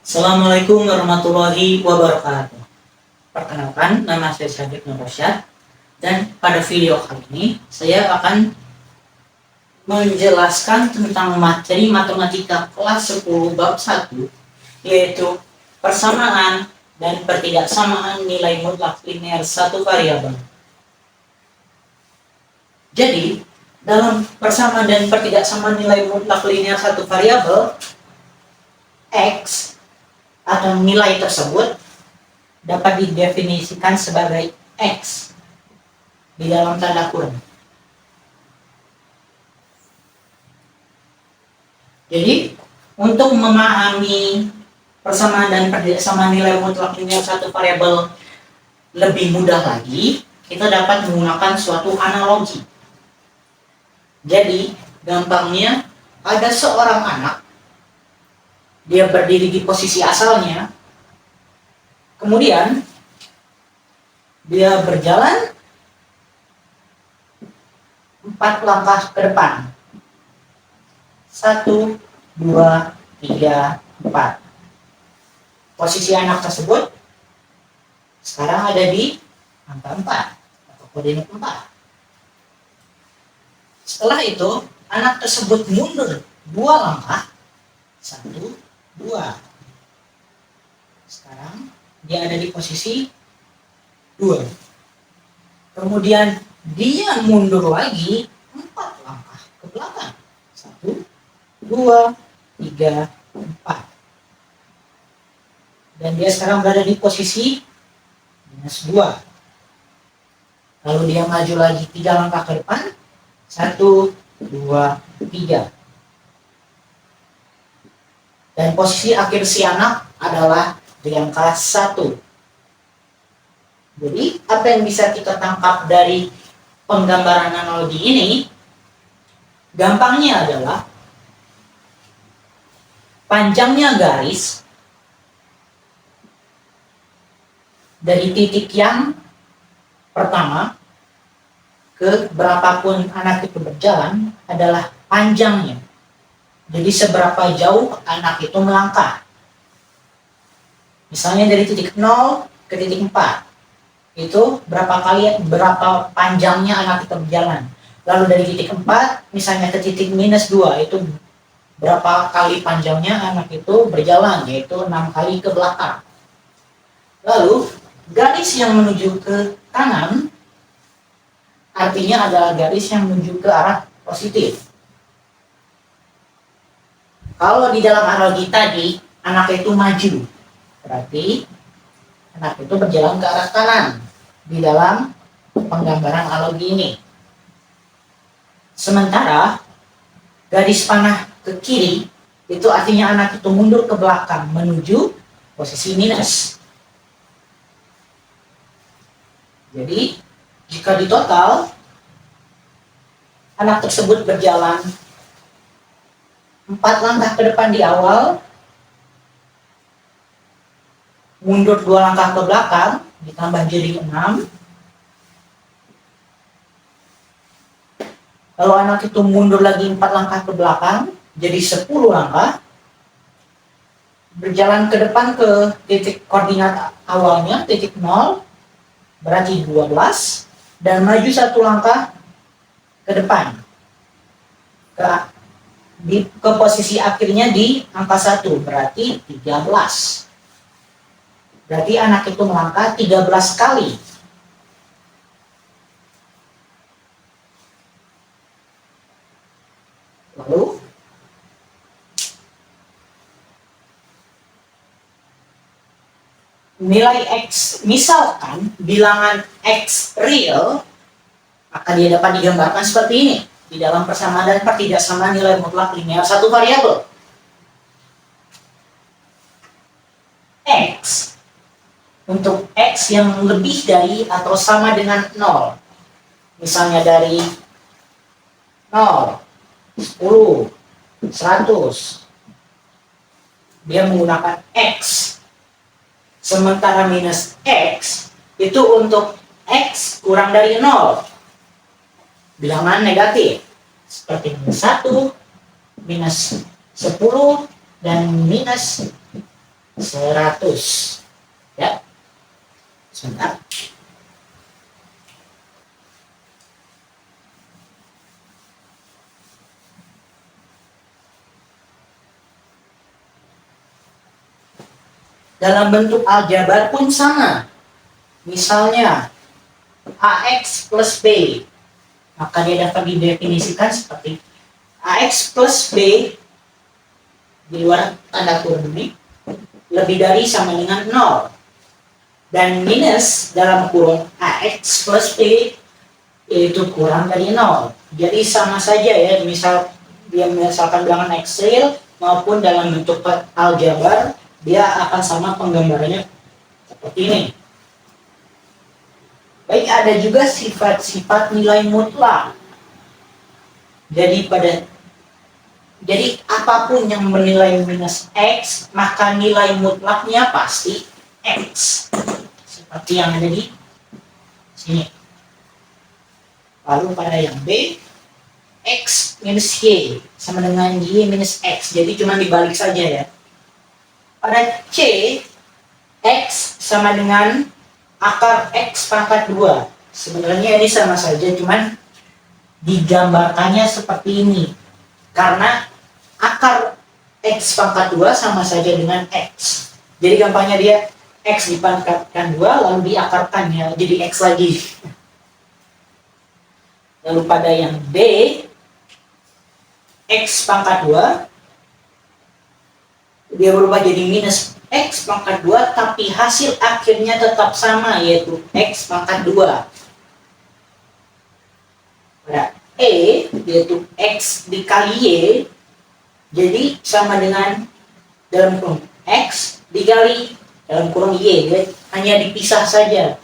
Assalamualaikum warahmatullahi wabarakatuh. Perkenalkan, nama saya Syahid Nur Rasyad, dan pada video kali ini saya akan menjelaskan tentang materi matematika kelas 10 bab 1, yaitu persamaan dan pertidaksamaan nilai mutlak linear satu variabel. Jadi, dalam persamaan dan pertidaksamaan nilai mutlak linear satu variabel, X atau nilai tersebut dapat didefinisikan sebagai X di dalam tanda kurung. Jadi, untuk memahami persamaan dan pertidaksamaan nilai mutlak linear satu variabel lebih mudah lagi, kita dapat menggunakan suatu analogi. Jadi, gampangnya ada seorang anak, dia berdiri di posisi asalnya, kemudian dia berjalan 4 langkah ke depan. 1, 2, 3, 4. Posisi anak tersebut sekarang ada di angka 4 atau koordinat 4. Setelah itu, anak tersebut mundur 2 langkah. 1, 2. Sekarang dia ada di posisi 2. Kemudian dia mundur lagi 4 langkah ke belakang. 1, 2, 3, 4. Dan dia sekarang berada di posisi -2. Lalu dia maju lagi 3 langkah ke depan. 1, 2, 3. Dan posisi akhir si anak adalah di angka 1. Jadi, apa yang bisa kita tangkap dari penggambaran analogi ini? Gampangnya adalah panjangnya garis dari titik yang pertama ke berapapun anak itu berjalan adalah panjangnya. Jadi seberapa jauh anak itu melangkah. Misalnya dari titik 0 ke titik 4. Itu berapa panjangnya anak itu berjalan. Lalu dari titik 4 misalnya ke titik -2, itu berapa kali panjangnya anak itu berjalan, yaitu 6 kali ke belakang. Lalu garis yang menuju ke kanan artinya adalah garis yang menuju ke arah positif. Kalau di dalam analogi tadi, anak itu maju, berarti anak itu berjalan ke arah kanan di dalam penggambaran analogi ini. Sementara garis panah ke kiri itu artinya anak itu mundur ke belakang menuju posisi minus. Jadi, jika ditotal, anak tersebut berjalan 4 langkah ke depan di awal, mundur 2 langkah ke belakang, ditambah jadi 6. Lalu anak itu mundur lagi 4 langkah ke belakang, jadi 10 langkah. Berjalan ke depan ke titik koordinat awalnya, titik 0, berarti 12. Dan maju 1 langkah ke depan, ke posisi akhirnya di angka 1, berarti 13. Berarti anak itu melangkah 13 kali. Lalu nilai X, misalkan bilangan X real, maka dia dapat digambarkan seperti ini di dalam persamaan dan pertidaksamaan nilai mutlak linear satu variabel. X untuk X yang lebih dari atau sama dengan 0. Misalnya dari 0, 10, 100. Dia menggunakan X. Sementara minus X itu untuk X kurang dari 0. Bilangan negatif. Seperti minus 1, minus 10, dan minus 100. 100. Ya, sebentar. Dalam bentuk aljabar pun sama. Misalnya AX plus B, maka dia dapat didefinisikan seperti AX plus B di luar tanda kurung ini lebih dari sama dengan 0, dan minus dalam kurung AX plus B itu kurang dari 0. Jadi sama saja ya, misal dia misalkan bilangan X real maupun dalam bentuk aljabar, dia akan sama penggambarannya seperti ini. Baik, ada juga sifat-sifat nilai mutlak. Jadi apapun yang bernilai minus X, maka nilai mutlaknya pasti X. Seperti yang ada di sini. Lalu pada yang B, X minus Y sama dengan Y minus X. Jadi cuma dibalik saja ya. Pada C, X sama dengan akar X pangkat 2. Sebenarnya ini sama saja, cuman digambarkannya seperti ini. Karena akar X pangkat 2 sama saja dengan X. Jadi gampangnya dia X dipangkatkan 2 lalu diakarkan ya, jadi X lagi. Lalu pada yang B, X pangkat 2 dia berubah jadi minus X pangkat 2, tapi hasil akhirnya tetap sama, yaitu X pangkat 2. Pada E, yaitu X dikali Y, jadi sama dengan dalam kurung X dikali dalam kurung Y, hanya dipisah saja.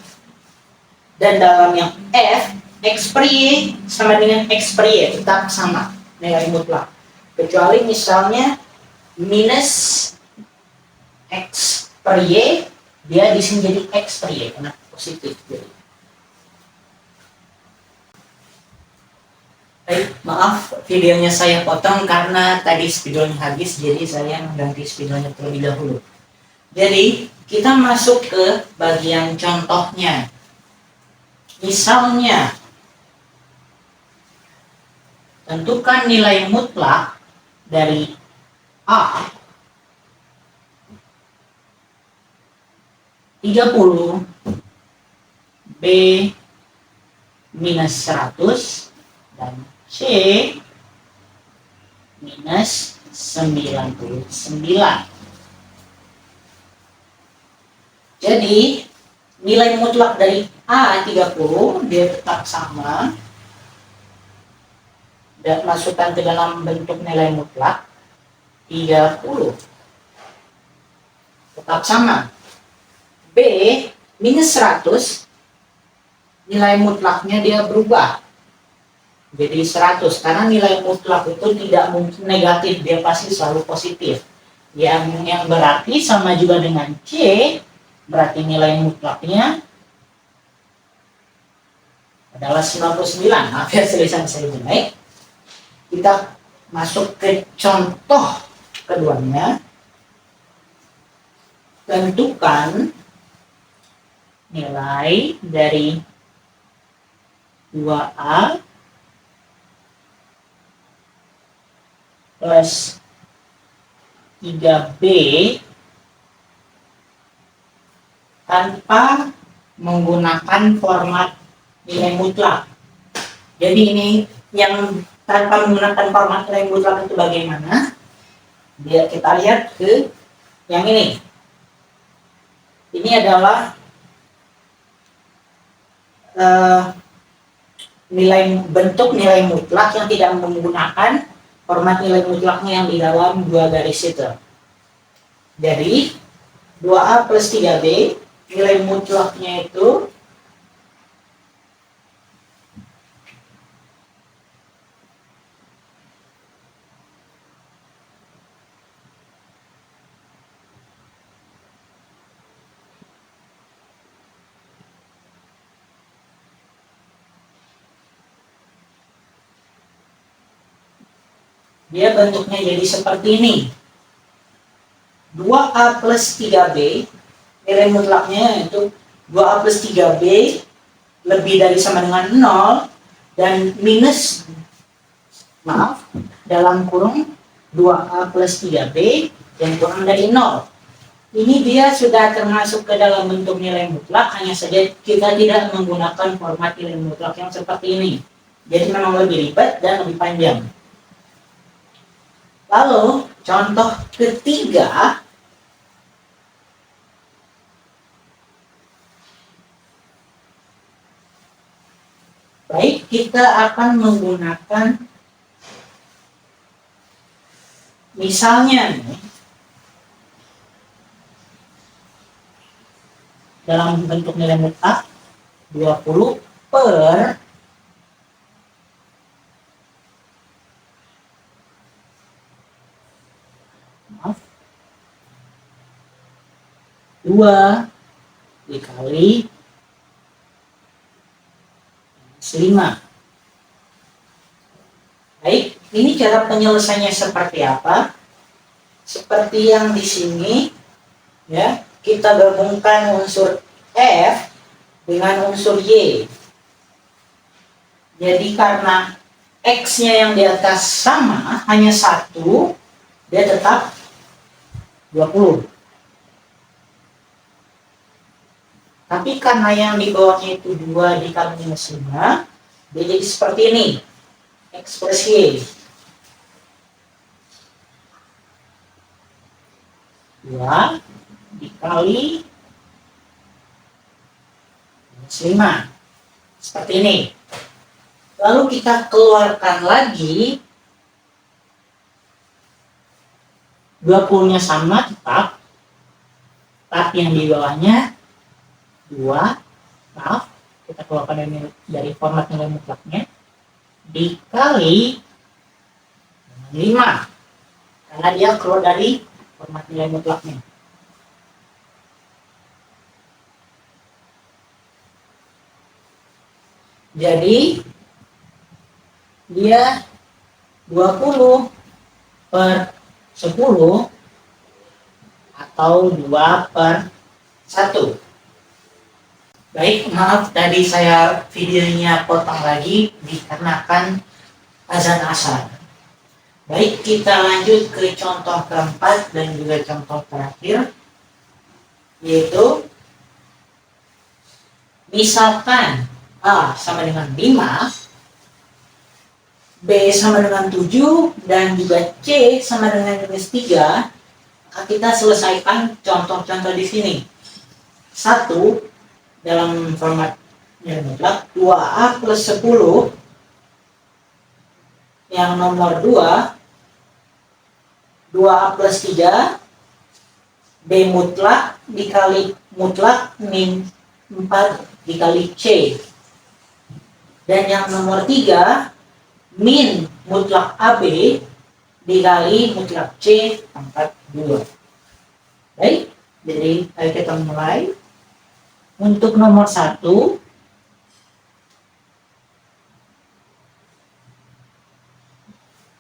Dan dalam yang F, X per Y sama dengan X per Y, tetap sama nilai mutlak. Kecuali misalnya minus X per Y, dia di sini jadi X per Y, karena positif. Baik, maaf videonya saya potong karena tadi spidolnya habis, jadi saya mengganti spidolnya terlebih dahulu. Jadi kita masuk ke bagian contohnya. Misalnya, tentukan nilai mutlak dari A 30, B minus 100, dan C minus 99. Jadi nilai mutlak dari A 30 dia tetap sama, dan masukkan ke dalam bentuk nilai mutlak 30 tetap sama. B minus 100 nilai mutlaknya dia berubah jadi 100, karena nilai mutlak itu tidak mungkin negatif, dia pasti selalu positif. Yang berarti sama juga dengan C, berarti nilai mutlaknya adalah 99. Maaf ya, tulisan saya jelek. Kita masuk ke contoh keduanya. Tentukan nilai dari 2A plus 3B tanpa menggunakan format nilai mutlak. Jadi ini yang tanpa menggunakan format nilai mutlak itu bagaimana? Biar kita lihat ke yang ini. Ini adalah bentuk nilai mutlak yang tidak menggunakan format nilai mutlaknya yang di dalam dua garis itu. Jadi 2A plus 3B nilai mutlaknya itu dia bentuknya jadi seperti ini. 2 2A plus 3B, nilai mutlaknya itu 2A plus 3B lebih dari sama dengan 0 dan minus, maaf, dalam kurung 2A plus 3B yang kurang dari 0. Ini dia sudah termasuk ke dalam bentuk nilai mutlak, hanya saja kita tidak menggunakan format nilai mutlak yang seperti ini. Jadi memang lebih ribet dan lebih panjang. Lalu contoh ketiga, baik, kita akan menggunakan misalnya nih, dalam bentuk nilai mutlak 20 per maaf 2 dikali 5. Baik, ini cara penyelesaiannya seperti apa? Seperti yang di sini, ya, kita gabungkan unsur F dengan unsur Y. Jadi karena X-nya yang di atas sama, hanya 1, dia tetap 20. Tapi karena yang di bawahnya itu 2 dikali minus 5, dia jadi seperti ini. X plus Y. 2 dikali minus 5. Seperti ini. Lalu kita keluarkan lagi. 20-nya sama tetap. Tapi yang di bawahnya 2, maaf, kita keluarkan dari format nilai mutlaknya, dikali 5, karena dia keluar dari format nilai mutlaknya. Jadi dia 20 per 10 atau 2 per 1. Baik, maaf tadi saya videonya potong lagi dikarenakan azan asar. Baik, kita lanjut ke contoh keempat dan juga contoh terakhir, yaitu misalkan A sama dengan 5, B sama dengan 7, dan juga C sama dengan minus 3, maka kita selesaikan contoh-contoh di sini. 1, dalam format nilai mutlak 2A plus 10, yang nomor 2 2A plus 3 B mutlak dikali mutlak min 4 dikali C, dan yang nomor 3 min mutlak AB dikali mutlak C pangkat 2. Baik, jadi ayo kita mulai. Untuk nomor 1,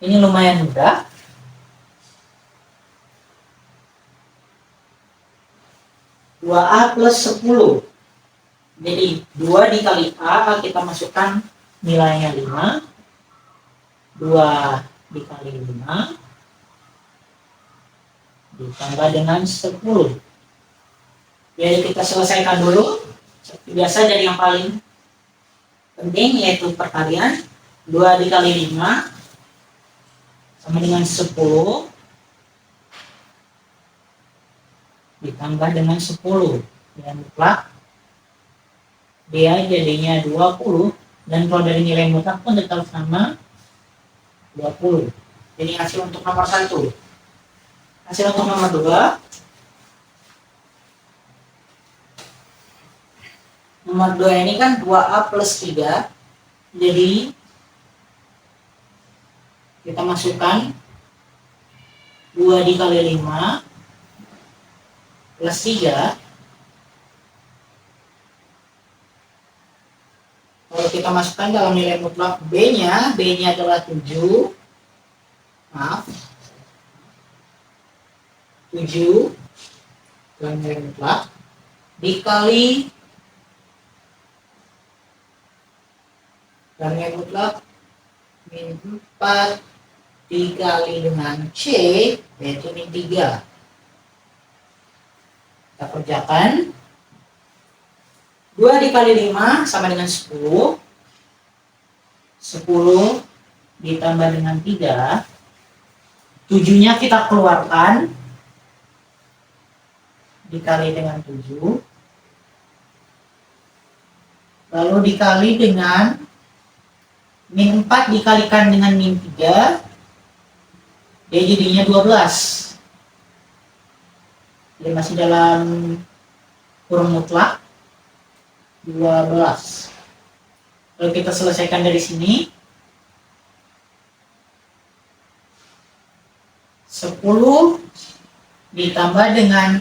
ini lumayan mudah. Dua A plus 10. Jadi 2 dikali A, kita masukkan nilainya 5. 2 dikali 5 ditambah dengan 10. Jadi kita selesaikan dulu. Seperti biasa, dari yang paling penting yaitu perkalian. 2 dikali 5 sama dengan 10 ditambah dengan 10. Dan mutlak dia jadinya 20, dan kalau dari nilai mutlak pun tetap sama 20. Jadi hasil untuk nomor 1. Hasil untuk nomor 2. Nomor 2 ini kan 2A plus 3. Jadi kita masukkan 2 dikali 5 plus 3. Kalau kita masukkan dalam nilai mutlak B-nya adalah 7. Maaf. 7 dengan nilai mutlak dikali dengan nilai mutlak min 4 dikali dengan C, yaitu min 3. Kita kerjakan. 2 dikali 5 sama dengan 10. 10 ditambah dengan 3. 7-nya kita keluarkan. Dikali dengan 7. Lalu dikali dengan min 4 dikalikan dengan min 3. Dia jadinya 12. Dia masih dalam kurung mutlak 12. Lalu kita selesaikan dari sini. 10 ditambah dengan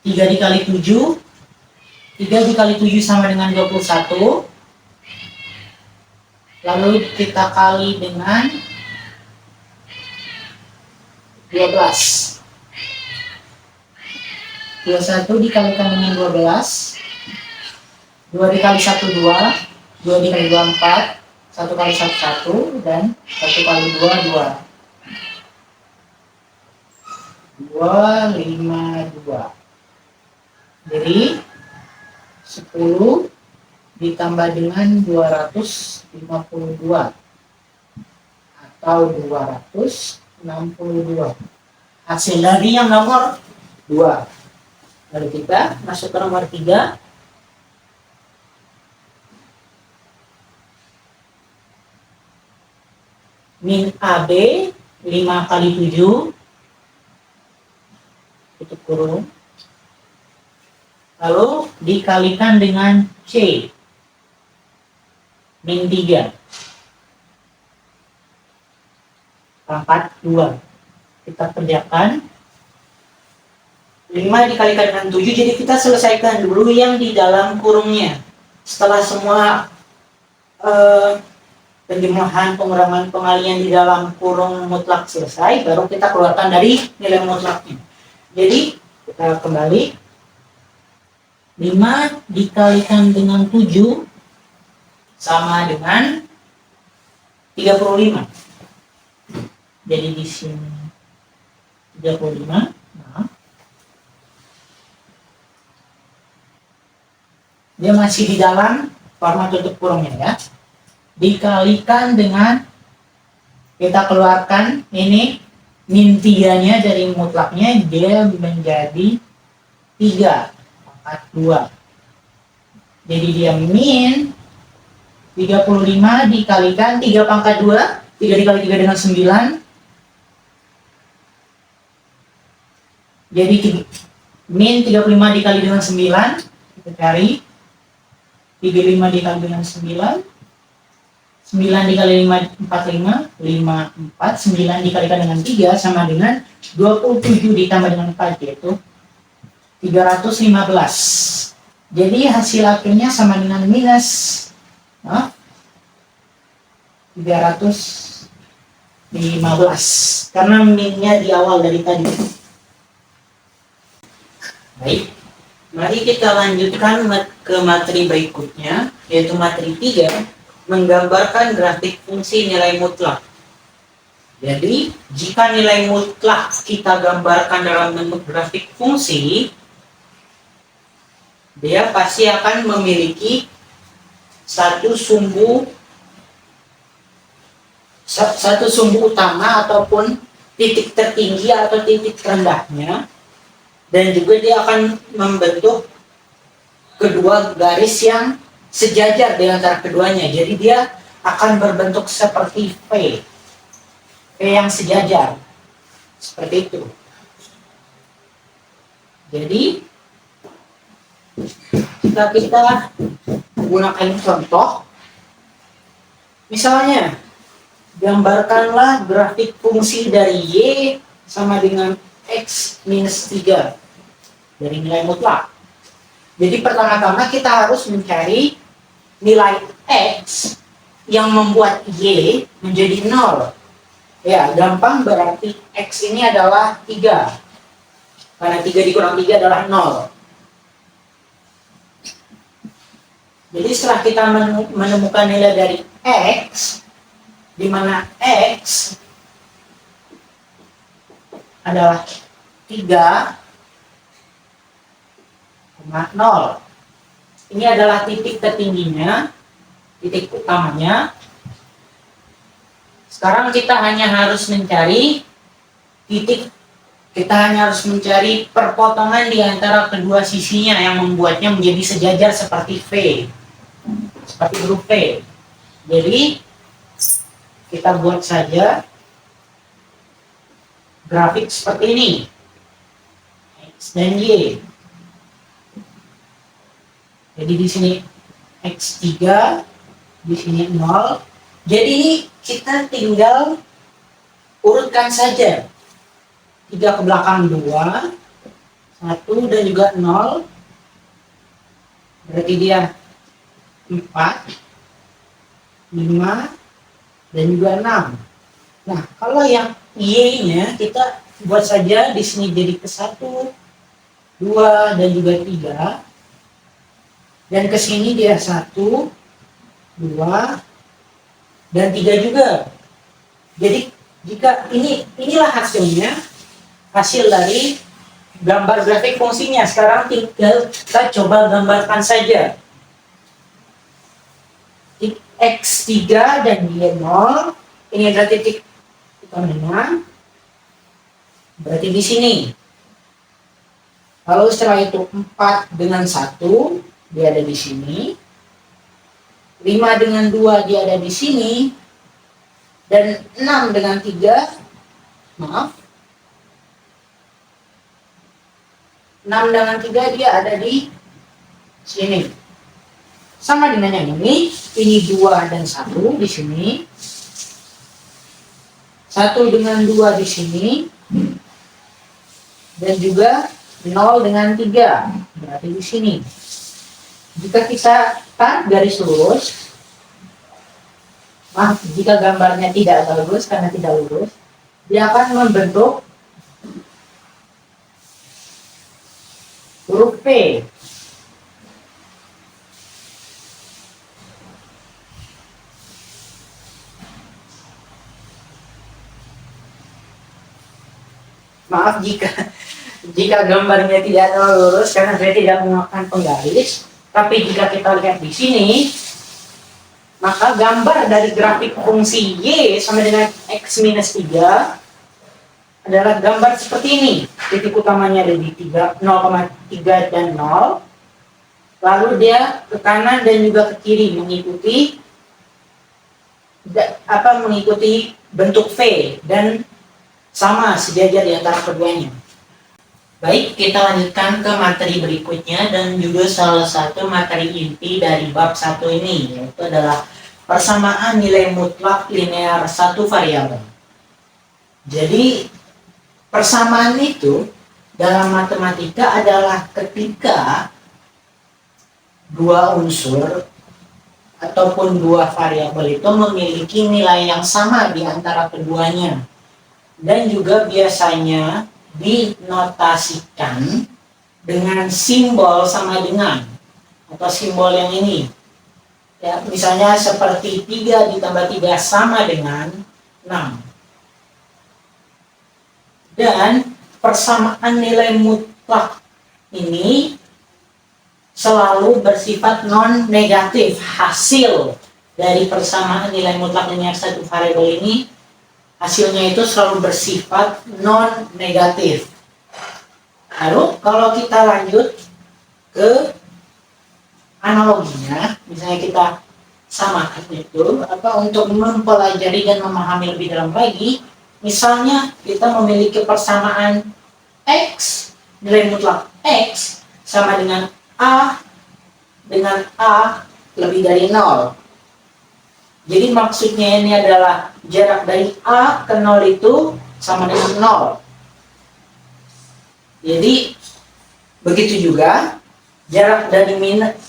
3 dikali 7. 3 dikali 7 sama dengan 21. Lalu kita kali dengan 12. 21 dikalikan dengan 12. 2 dikali 1, 2. 2 dikali 2, 4. 1 kali 1, 1. Dan 1 kali 2, 2. 2, 5, 2. Jadi 10 ditambah dengan 252 atau 262. Hasil dari yang nomor 2. Lalu kita masuk ke nomor 3. Min AB 5 kali 7 tutup kurung. Lalu dikalikan dengan C min 3 pangkat 2. Kita kerjakan. 5 dikalikan dengan 7, jadi kita selesaikan dulu yang di dalam kurungnya. Setelah semua penjumlahan, pengurangan, pengalian di dalam kurung mutlak selesai, baru kita keluarkan dari nilai mutlaknya. Jadi kita kembali. 5 dikalikan dengan 7 sama dengan 35. Jadi di sini 35. Nah, dia masih di dalam format tutup kurungnya ya. Dikalikan dengan, kita keluarkan ini min 3-nya dari mutlaknya, dia menjadi 3 pangkat 2. Jadi dia min 35 dikalikan 3 pangkat 2. 3 dikali 3 dengan 9. Jadi min 35 dikali dengan 9. Kita cari 35 dikali dengan 9. 9 dikali 5, 45. 5, 4. 9 dikalikan dengan 3 sama dengan 27 ditambah dengan 4, yaitu 315. Jadi hasil akhirnya sama dengan minus 315. Karena minnya di awal dari tadi. Baik. Mari kita lanjutkan ke materi berikutnya, yaitu materi 3, menggambarkan grafik fungsi nilai mutlak. Jadi, jika nilai mutlak kita gambarkan dalam bentuk grafik fungsi, dia pasti akan memiliki satu sumbu utama ataupun titik tertinggi atau titik terendahnya, dan juga dia akan membentuk kedua garis yang sejajar di antara keduanya. Jadi dia akan berbentuk seperti V yang sejajar, seperti itu. Jadi jika kita menggunakan contoh, misalnya gambarkanlah grafik fungsi dari Y sama dengan X minus 3 dari nilai mutlak. Jadi pertama-tama kita harus mencari nilai X yang membuat Y menjadi 0. Ya, gampang, berarti X ini adalah 3. Karena 3 dikurang 3 adalah 0. Jadi setelah kita menemukan nilai dari X, di mana X adalah 3,0. Ini adalah titik tertingginya, titik utamanya. Sekarang kita hanya harus mencari perpotongan di antara kedua sisinya yang membuatnya menjadi sejajar seperti V, seperti huruf V. Jadi kita buat saja grafik seperti ini, X dan Y. Jadi di sini X3, di sini 0. Jadi kita tinggal urutkan saja. 3 ke belakang 2, 1 dan juga 0. Berarti dia 4, 5, dan juga 6. Nah, kalau yang Y-nya kita buat saja di sini jadi ke 1, 2, dan juga 3. Dan ke sini dia 1, 2, dan 3 juga. Jadi jika inilah hasilnya, hasil dari gambar grafik fungsinya. Sekarang tinggal kita coba gambarkan saja. X3 dan Y0, ini adalah titik utamanya. Berarti di sini. Lalu setelah itu 4 dengan 1, dia ada di sini. 5 dengan 2 dia ada di sini. Dan 6 dengan 3, maaf. 6 dengan 3 dia ada di sini. Sama dengan yang ini 2 dan 1 di sini. 1 dengan 2 di sini. Dan juga 0 dengan 3, berarti di sini. Jika kita tarik garis lurus, jika gambarnya tidak bagus karena tidak lurus, dia akan membentuk huruf P. Maaf jika gambarnya tidak lurus karena saya tidak menggunakan penggaris. Tapi jika kita lihat di sini, maka gambar dari grafik fungsi Y sama dengan X minus 3 adalah gambar seperti ini. Titik utamanya ada di 0,3 dan 0. Lalu dia ke kanan dan juga ke kiri mengikuti bentuk V dan sama sejajar di antara keduanya. Baik, kita lanjutkan ke materi berikutnya dan juga salah satu materi inti dari bab 1 ini, yaitu adalah persamaan nilai mutlak linear satu variabel. Jadi, persamaan itu dalam matematika adalah ketika dua unsur ataupun dua variabel itu memiliki nilai yang sama di antara keduanya. Dan juga biasanya dinotasikan dengan simbol sama dengan, atau simbol yang ini ya, misalnya seperti 3 ditambah 3 sama dengan 6. Dan persamaan nilai mutlak ini selalu bersifat non-negatif. Hasil dari persamaan nilai mutlak linear satu variabel ini, hasilnya itu selalu bersifat non-negatif. Lalu kalau kita lanjut ke analoginya, misalnya kita samakan itu, untuk mempelajari dan memahami lebih dalam lagi, misalnya kita memiliki persamaan X, nilai mutlak X sama dengan A lebih dari 0. Jadi maksudnya ini adalah jarak dari A ke 0 itu sama dengan 0. Jadi begitu juga jarak dari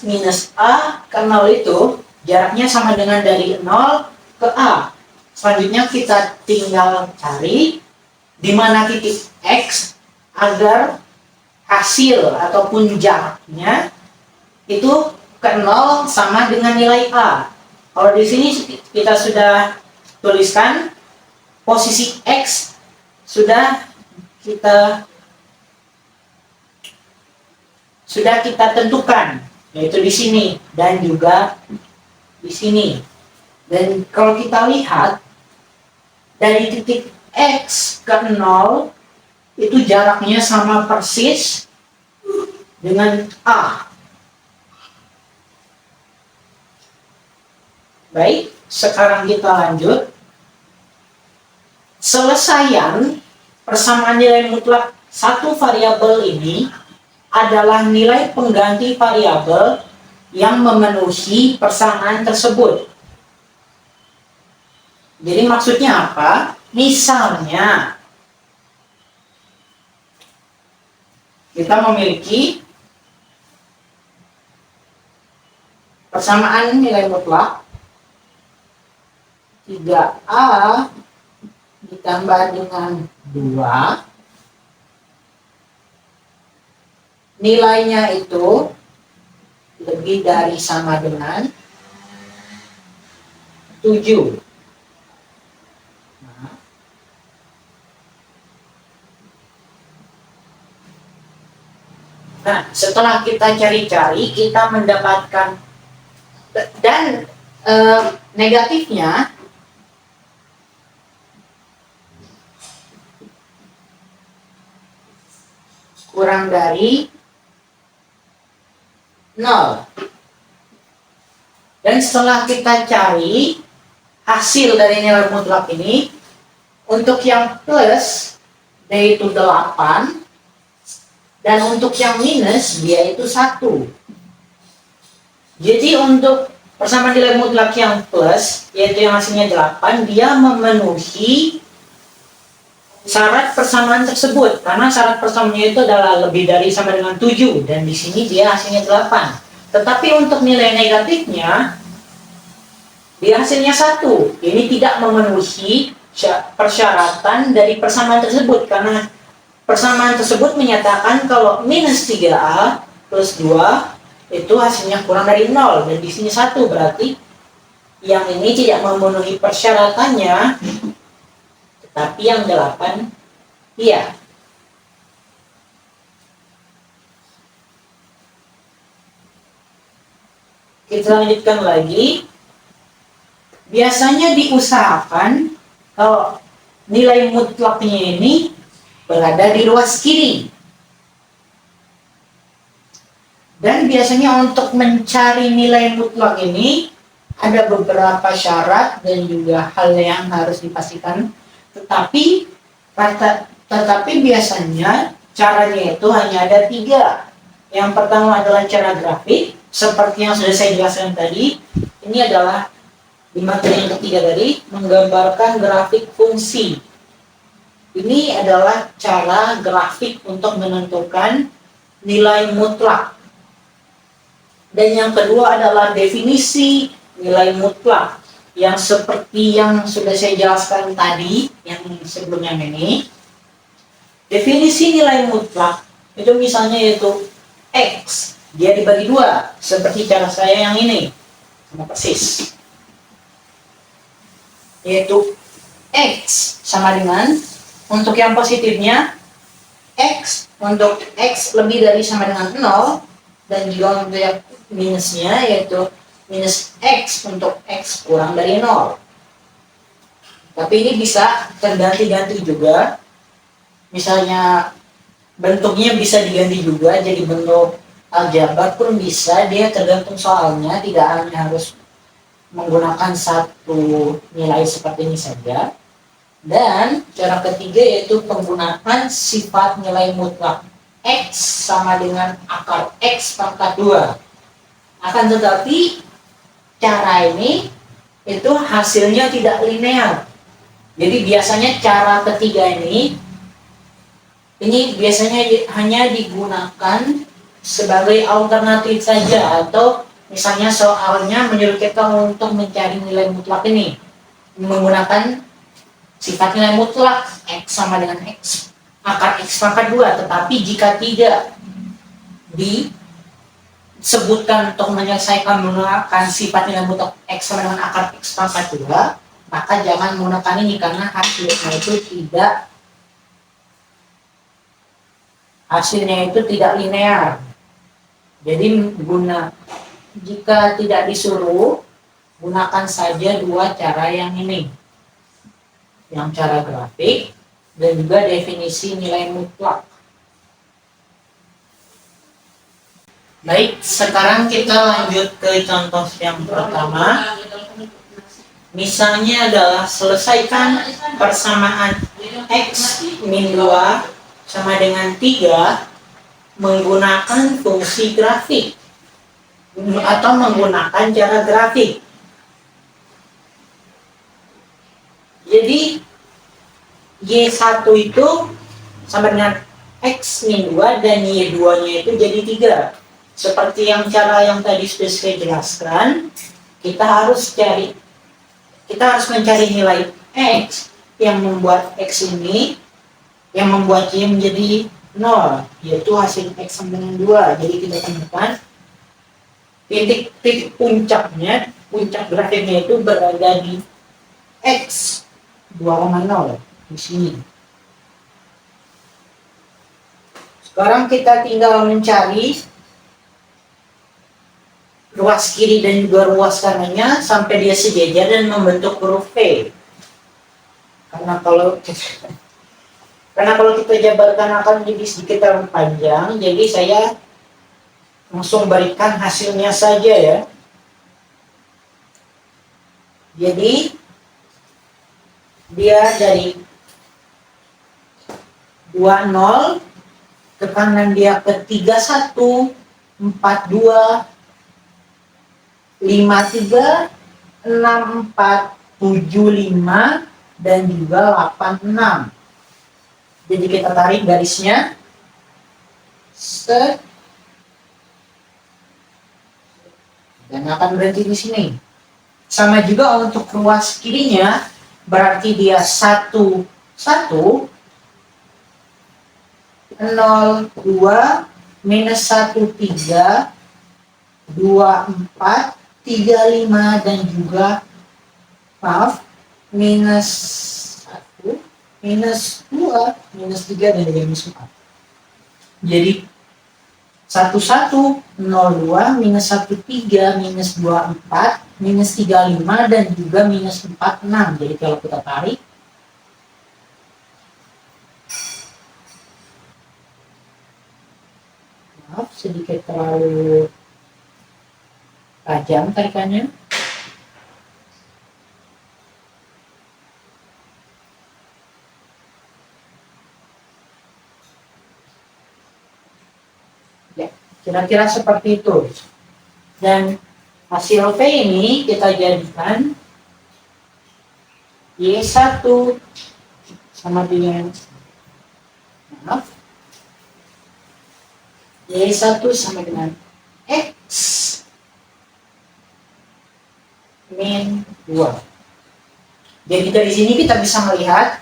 minus A ke 0 itu jaraknya sama dengan dari 0 ke A. Selanjutnya kita tinggal cari di mana titik X agar hasil ataupun jaraknya itu ke 0 sama dengan nilai A. Kalau di sini kita sudah tuliskan posisi X sudah kita tentukan, yaitu di sini dan juga di sini. Dan kalau kita lihat dari titik X ke 0 itu jaraknya sama persis dengan A. Baik, sekarang kita lanjut. Selesaian persamaan nilai mutlak satu variabel ini adalah nilai pengganti variabel yang memenuhi persamaan tersebut. Jadi maksudnya apa? Misalnya kita memiliki persamaan nilai mutlak 3A ditambah dengan 2, nilainya itu lebih dari sama dengan 7. Nah, setelah kita cari-cari, kita mendapatkan, dan negatifnya kurang dari 0. Dan setelah kita cari hasil dari nilai mutlak ini, untuk yang plus dia itu 8, dan untuk yang minus dia itu 1. Jadi untuk persamaan nilai mutlak yang plus, yaitu yang hasilnya 8, dia memenuhi syarat persamaan tersebut, karena syarat persamaannya itu adalah lebih dari sama dengan 7, dan di sini dia hasilnya 8. Tetapi untuk nilai negatifnya dia hasilnya 1. Ini tidak memenuhi persyaratan dari persamaan tersebut, karena persamaan tersebut menyatakan kalau minus 3A plus 2 itu hasilnya kurang dari 0, dan di sini 1, berarti yang ini tidak memenuhi persyaratannya, tetapi yang 8 iya. Kita lanjutkan lagi. Biasanya diusahakan kalau nilai mutlaknya ini berada di ruas kiri. Dan biasanya untuk mencari nilai mutlak ini ada beberapa syarat dan juga hal yang harus dipastikan. Tetapi biasanya caranya itu hanya ada 3. Yang pertama adalah cara grafik, seperti yang sudah saya jelaskan tadi. Ini adalah di materi yang ketiga tadi, menggambarkan grafik fungsi. Ini adalah cara grafik untuk menentukan nilai mutlak. Dan yang kedua adalah definisi nilai mutlak, yang seperti yang sudah saya jelaskan tadi, yang sebelumnya ini. Definisi nilai mutlak itu misalnya yaitu X, dia dibagi 2, seperti cara saya yang ini, sama persis. Yaitu X sama dengan, untuk yang positifnya X, untuk X lebih dari sama dengan 0, dan juga untuk yang minusnya yaitu minus X untuk X kurang dari 0. Tapi ini bisa terganti-ganti juga. Misalnya bentuknya bisa diganti juga jadi bentuk aljabar pun bisa, dia tergantung soalnya, tidak hanya harus menggunakan satu nilai seperti ini saja. Dan cara ketiga yaitu penggunaan sifat nilai mutlak X sama dengan akar X pangkat 2. Akan tetapi cara ini itu hasilnya tidak linear. Jadi biasanya cara ketiga ini biasanya hanya digunakan sebagai alternatif saja, atau misalnya soalnya menyuruh kita untuk mencari nilai mutlak ini menggunakan sifat nilai mutlak X sama dengan X akar X pangkat 2. Tetapi jika tidak disebutkan untuk menyelesaikan menggunakan sifat nilai mutlak X sama dengan akar X pangkat 2, maka jangan menggunakan ini karena hasilnya itu tidak linear. Jadi jika tidak disuruh, gunakan saja dua cara yang ini, yang cara grafik dan juga definisi nilai mutlak. Baik, sekarang kita lanjut ke contoh yang pertama. Misalnya adalah selesaikan persamaan X min 2 sama dengan 3 menggunakan fungsi grafik atau menggunakan cara grafik. Jadi Y1 itu sama dengan X min 2 dan Y2 nya itu jadi 3. Seperti yang cara yang tadi sudah saya jelaskan, kita harus mencari nilai X yang membuat X ini, yang membuat Y menjadi 0, yaitu hasil X sama dengan 2. Jadi kita temukan titik puncak grafiknya itu berada di X 2,0 di sini. Sekarang kita tinggal mencari ruas kiri dan juga ruas kanannya sampai dia sejajar dan membentuk huruf V. Karena kalau kita jabarkan akan jadi sedikit terlalu panjang, jadi saya langsung berikan hasilnya saja ya. Jadi dia dari 20 ke kanan dia ke 31, 42, 53, 64, 75 dan juga 86. Jadi kita tarik garisnya. Set. Dan akan berhenti di sini. Sama juga untuk ruas kirinya, berarti dia 1, 1, 0, 2, minus 1, 3, 2, 4, 3, 5, dan juga minus 1, minus 2, minus 3, dan minus 4. Jadi 1, 1, 0, 2, minus 1, 3, minus 2, 4, minus 3, 5, dan juga minus 4, 6. Jadi kalau kita tarik, sedikit terlalu tajam tarikannya. Ya, kira-kira seperti itu. Dan hasil V ini kita jadikan Y1 sama dengan Y1 sama dengan X min 2. Jadi dari sini kita bisa melihat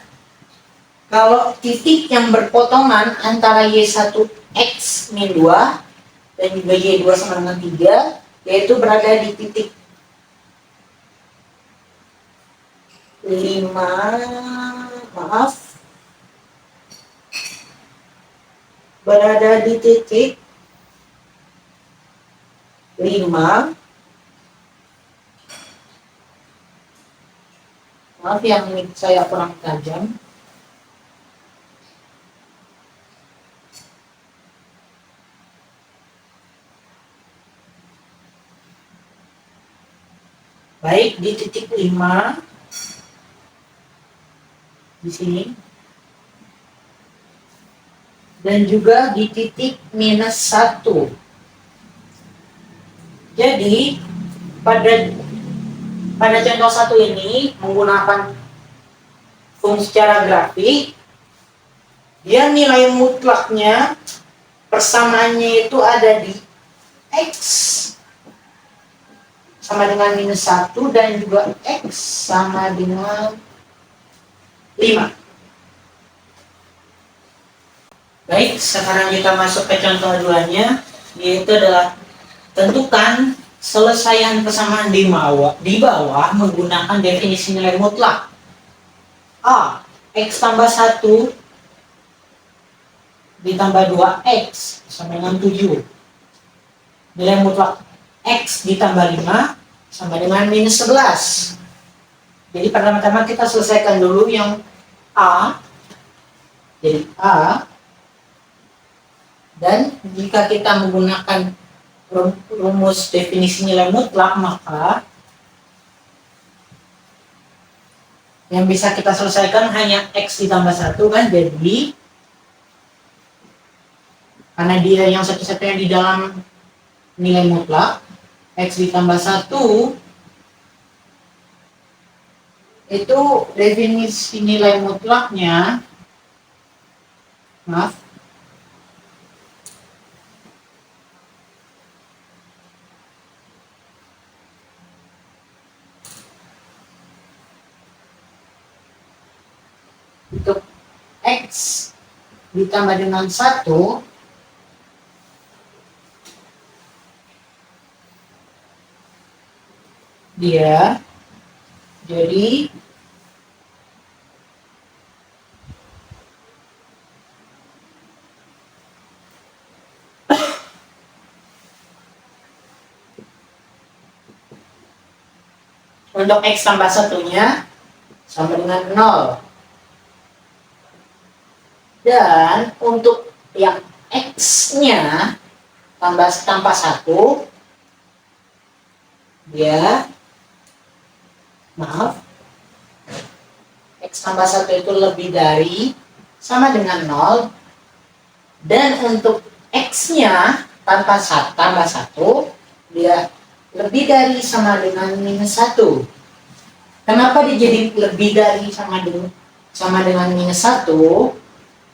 kalau titik yang berpotongan antara Y1 X min 2 dan juga Y2 sama dengan 3, yaitu berada di titik 5, berada di titik 5. Maaf yang ini saya kurang tajam. Baik, di titik 5 di sini. Dan juga di titik minus 1. Jadi pada contoh 1 ini menggunakan fungsi cara grafik, dia nilai mutlaknya persamaannya itu ada di X sama dengan minus 1 dan juga X sama dengan 5. Baik, sekarang kita masuk ke contoh 2-nya. yaitu adalah tentukan selesaian persamaan di bawah menggunakan definisi nilai mutlak. A. X tambah 1 ditambah 2X sama dengan 7. Nilai mutlak X ditambah 5 sama dengan minus 11. Jadi pertama-tama kita selesaikan dulu yang A. Jadi A. Dan jika kita menggunakan rumus definisi nilai mutlak, maka yang bisa kita selesaikan hanya X ditambah 1 kan, jadi karena dia yang satu-satunya di dalam nilai mutlak, X ditambah 1 itu definisi nilai mutlaknya, maaf, untuk X ditambah dengan 1 dia jadi untuk X tambah 1-nya sama dengan 0. Dan untuk yang X-nya tanpa 1, dia, maaf, X tambah 1 itu lebih dari sama dengan 0. Dan untuk X-nya tambah 1, dia lebih dari sama dengan minus 1. Kenapa dia jadi lebih dari sama dengan minus 1?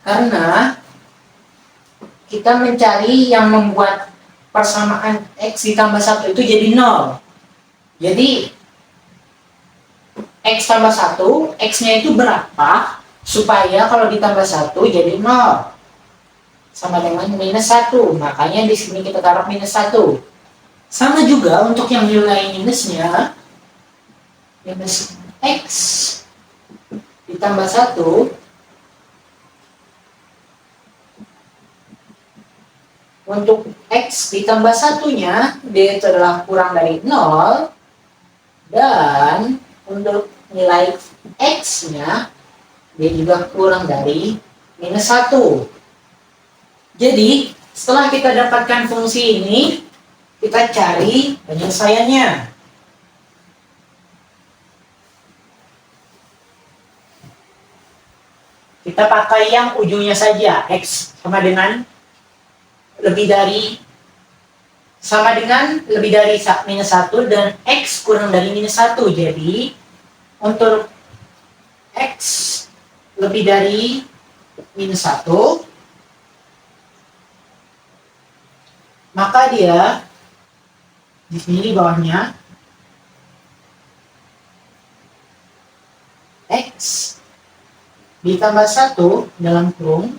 Karena kita mencari yang membuat persamaan X ditambah 1 itu jadi 0. Jadi X tambah 1, X-nya itu berapa? Supaya kalau ditambah 1 jadi 0. Sama dengan minus 1. Makanya di sini kita taruh minus 1. Sama juga untuk yang nilai minusnya. Minus X ditambah 1. Untuk X ditambah 1-nya, dia itu adalah kurang dari 0. Dan untuk nilai X-nya, dia juga kurang dari minus 1. Jadi, setelah kita dapatkan fungsi ini, kita cari penyelesaiannya. Kita pakai yang ujungnya saja, X sama dengan lebih dari minus 1 dan X kurang dari minus 1. Jadi untuk X lebih dari minus 1, maka dia di sini di bawahnya X ditambah 1 dalam kurung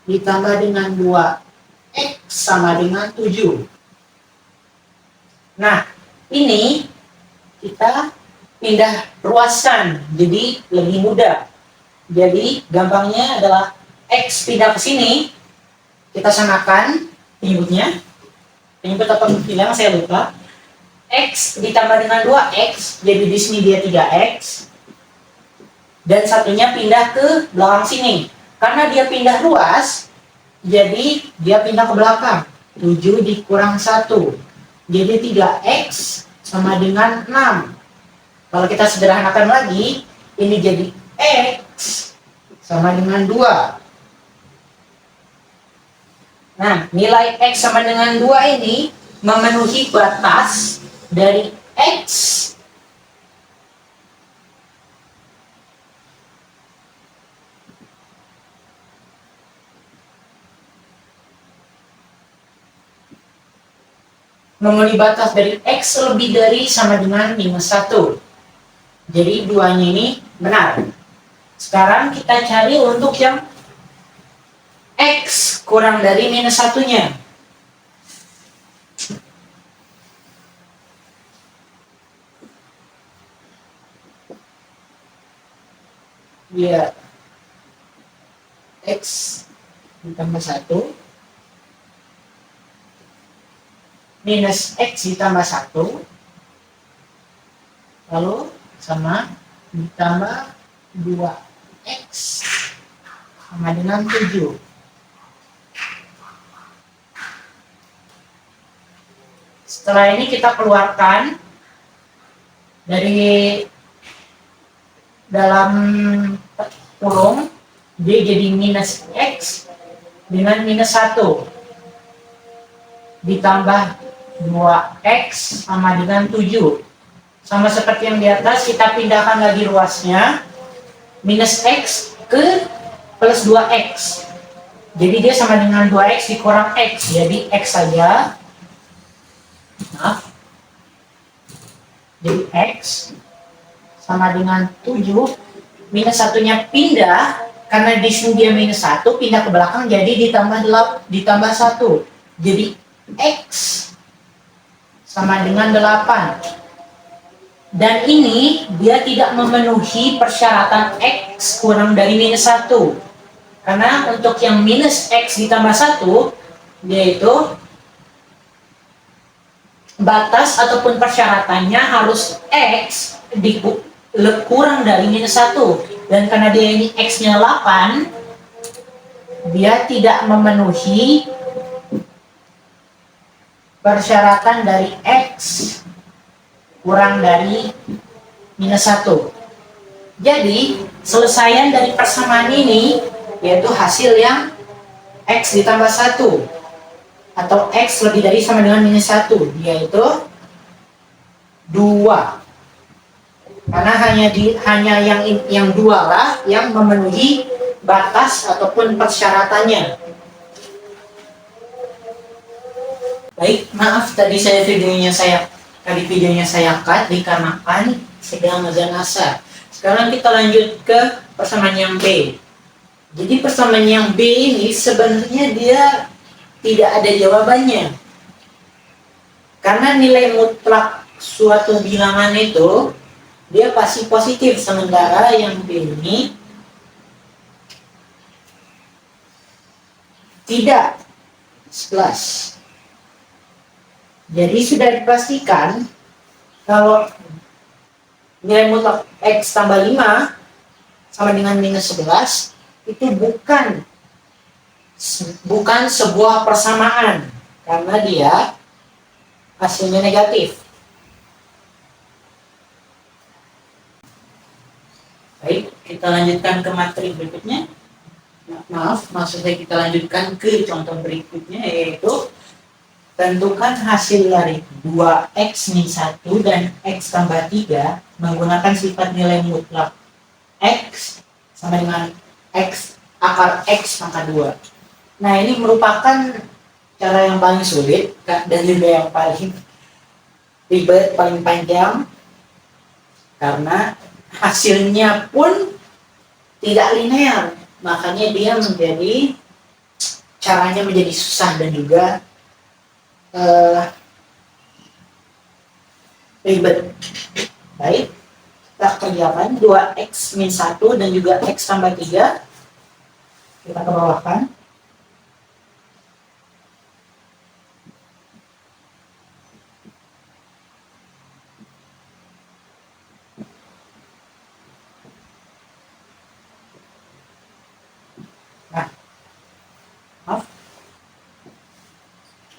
ditambah dengan 2X sama dengan 7. Nah, ini kita pindah ruaskan, jadi lebih mudah. Jadi, gampangnya adalah X pindah ke sini, kita samakan penyebutnya. Penyebut apa bilang, saya lupa. X ditambah dengan 2X, jadi di sini dia 3X. Dan satunya pindah ke belakang sini. Karena dia pindah ruas, jadi dia pindah ke belakang. 7 dikurang 1. Jadi 3X sama dengan 6. Kalau kita sederhanakan lagi, ini jadi X sama dengan 2. Nah, nilai X sama dengan 2 ini memenuhi batas dari X memenuhi batas dari X lebih dari sama dengan minus 1. Jadi duanya ini benar. Sekarang kita cari untuk yang X kurang dari minus 1-nya. Ya, X ditambah 1 minus X ditambah 1 lalu sama ditambah 2X sama dengan 7. Setelah ini kita keluarkan dari dalam kurung, dia jadi minus X dengan minus 1 ditambah 2X sama dengan 7. Sama seperti yang di atas, kita pindahkan lagi ruasnya, minus X ke plus 2X. Jadi dia sama dengan 2X dikurang X, jadi X saja. Nah, jadi X sama dengan 7, minus 1-nya pindah, karena di sini dia minus 1, pindah ke belakang, jadi ditambah 1. Jadi X sama dengan 8. Dan ini dia tidak memenuhi persyaratan X kurang dari minus 1. Karena untuk yang minus X ditambah 1, yaitu batas ataupun persyaratannya harus X kurang dari minus 1. Dan karena dia ini X-nya 8, dia tidak memenuhi persyaratan dari X kurang dari minus 1. Jadi, selesaian dari persamaan ini yaitu hasil yang X ditambah 1 atau X lebih dari sama dengan minus 1, yaitu 2. Karena hanya yang 2 lah yang memenuhi batas ataupun persyaratannya. Baik, maaf tadi videonya saya cut dikarenakan sedang azan asar. Sekarang kita lanjut ke persamaan yang B. Jadi persamaan yang B ini sebenarnya dia tidak ada jawabannya. Karena nilai mutlak suatu bilangan itu dia pasti positif, sementara yang B ini tidak. 11. Jadi sudah dipastikan kalau nilai mutlak X tambah 5 sama dengan minus 11 itu bukan sebuah persamaan karena dia hasilnya negatif. Baik, kita lanjutkan ke materi berikutnya. Maksudnya kita lanjutkan ke contoh berikutnya, yaitu tentukan hasil dari 2X min 1 dan X tambah 3 menggunakan sifat nilai mutlak X sama dengan X akar X pangkat 2. Nah, ini merupakan cara yang paling sulit dan juga yang paling ribet, paling panjang, karena hasilnya pun tidak linear. Makanya dia caranya menjadi susah dan juga ribet. Baik, kita kerjakan 2X min 1 dan juga X tambah 3. Kita ke bawahkan. Nah, maaf.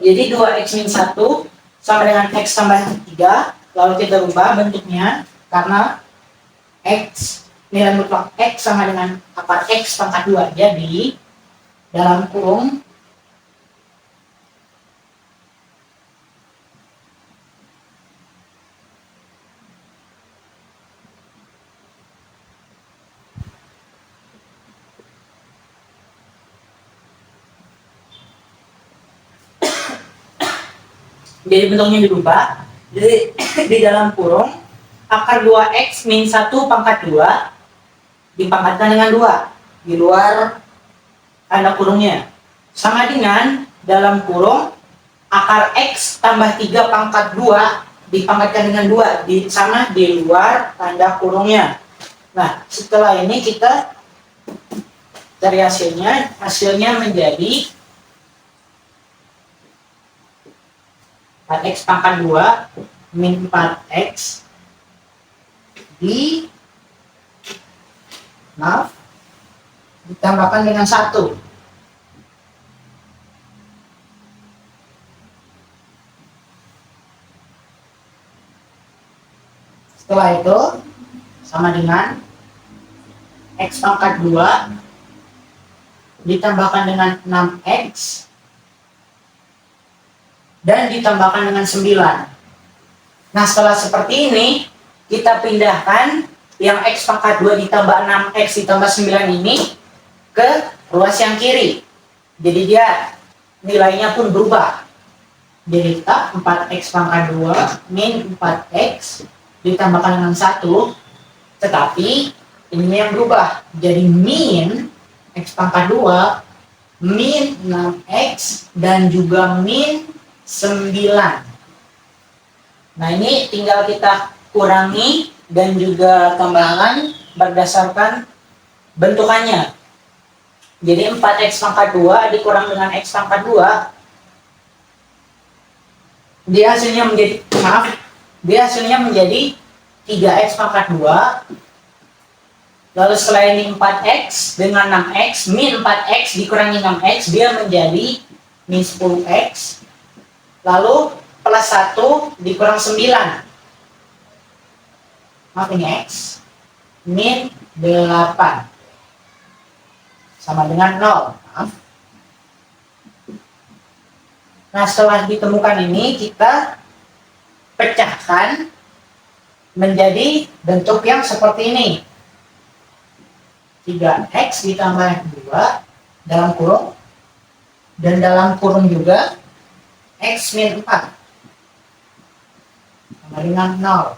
Jadi 2X min 1 sama dengan X tambah 3, lalu kita ubah bentuknya karena X, nilai mutlak X sama dengan akar X pangkat 2. Jadi, dalam kurung jadi bentuknya dirubah. Jadi di dalam kurung akar 2X min 1 pangkat 2 dipangkatkan dengan 2 di luar tanda kurungnya. sama dengan dalam kurung akar X tambah 3 pangkat 2 dipangkatkan dengan 2 sama di luar tanda kurungnya. Nah, setelah ini kita cari hasilnya menjadi 4x pangkat 2 min 4x ditambahkan dengan 1. Setelah itu sama dengan x pangkat 2 ditambahkan dengan 6x dan ditambahkan dengan 9. Nah, setelah seperti ini kita pindahkan yang x pangkat 2 ditambah 6x ditambah 9 ini ke ruas yang kiri. Jadi dia nilainya pun berubah. Jadi kita 4x pangkat 2 min 4x ditambahkan dengan 1, tetapi ini yang berubah jadi min x pangkat 2 min 6x dan juga min 9. Nah, ini tinggal kita kurangi dan juga tambahkan berdasarkan bentukannya. Jadi 4x pangkat 2 dikurang dengan x pangkat 2 dia hasilnya menjadi 3x pangkat 2. Lalu setelah ini 4x dengan 6x min 4x dikurangi 6x dia menjadi min 10x. Lalu plus 1 dikurang 9. Maaf, ini x min 8 sama dengan 0. Maaf. Nah, setelah ditemukan ini kita pecahkan menjadi bentuk yang seperti ini. 3x ditambah 2 dalam kurung dan dalam kurung juga x min 4 sama dengan 0.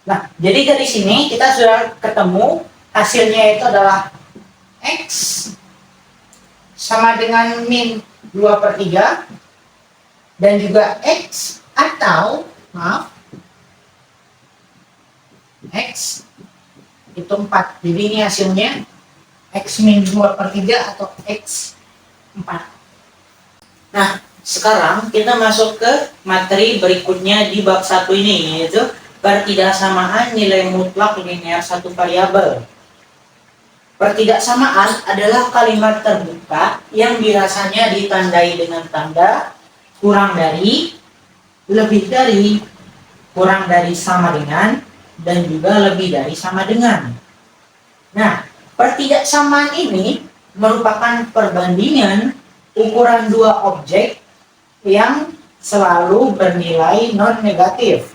Nah, jadi dari sini kita sudah ketemu hasilnya itu adalah x sama dengan min 2/3 dan juga x atau x itu 4. Jadi ini hasilnya x min 2/3 atau x 4. Nah, sekarang kita masuk ke materi berikutnya di bab 1 ini, yaitu pertidaksamaan nilai mutlak linear satu variabel. Pertidaksamaan adalah kalimat terbuka yang biasanya ditandai dengan tanda kurang dari, lebih dari, kurang dari sama dengan, dan juga lebih dari sama dengan. Nah, pertidaksamaan ini merupakan perbandingan ukuran dua objek yang selalu bernilai non-negatif.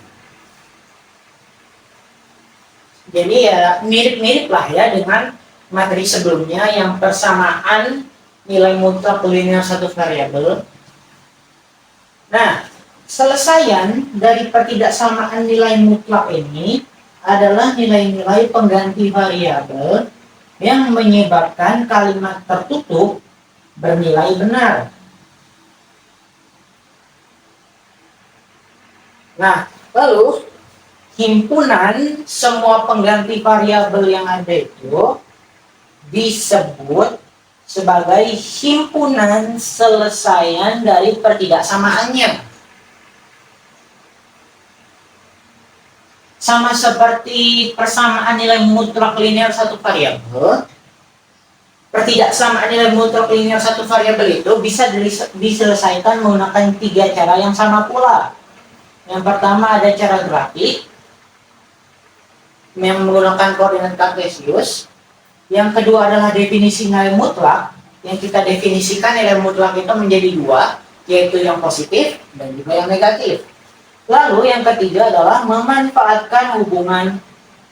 Jadi ya mirip-mirip lah ya dengan materi sebelumnya yang persamaan nilai mutlak linear satu variabel. Nah, selesaian dari pertidaksamaan nilai mutlak ini adalah nilai-nilai pengganti variabel yang menyebabkan kalimat tertutup bernilai benar. Nah, lalu himpunan semua pengganti variabel yang ada itu disebut sebagai himpunan selesaian dari pertidaksamaannya. Sama seperti persamaan nilai mutlak linear satu variabel, pertidaksamaan nilai mutlak linear satu variabel itu bisa diselesaikan menggunakan 3 cara yang sama pula. Yang pertama ada cara grafik yang menggunakan koordinat kartesius. Yang kedua adalah definisi nilai mutlak, yang kita definisikan nilai mutlak itu menjadi 2, yaitu yang positif dan juga yang negatif. Lalu yang ketiga adalah memanfaatkan hubungan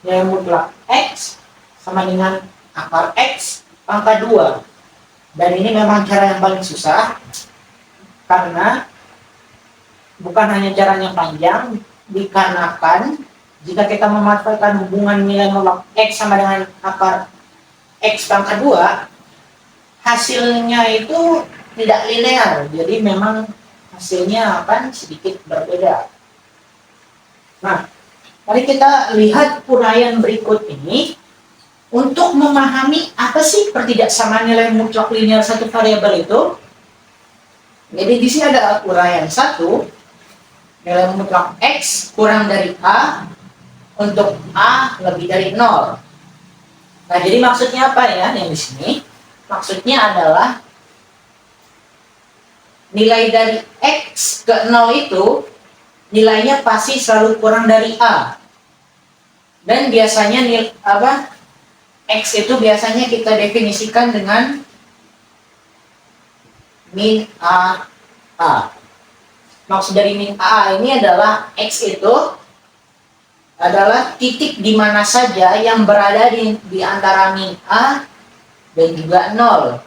nilai mutlak x sama dengan akar x pangkat 2. Dan ini memang cara yang paling susah, karena bukan hanya caranya panjang, dikarenakan jika kita memanfaatkan hubungan nilai mutlak x sama dengan akar X pangkat 2, hasilnya itu tidak linear, jadi memang hasilnya akan sedikit berbeda. Nah, mari kita lihat uraian berikut ini untuk memahami apa sih pertidaksamaan nilai mutlak linear satu variabel itu. Jadi di sini ada uraian 1, nilai mutlak X kurang dari A untuk A lebih dari 0. Nah, jadi maksudnya apa ya yang di sini? Maksudnya adalah nilai dari X ke 0 itu nilainya pasti selalu kurang dari A. Dan biasanya X itu biasanya kita definisikan dengan min A. Maksud dari min A ini adalah X itu adalah titik di mana saja yang berada di antara min A dan juga 0.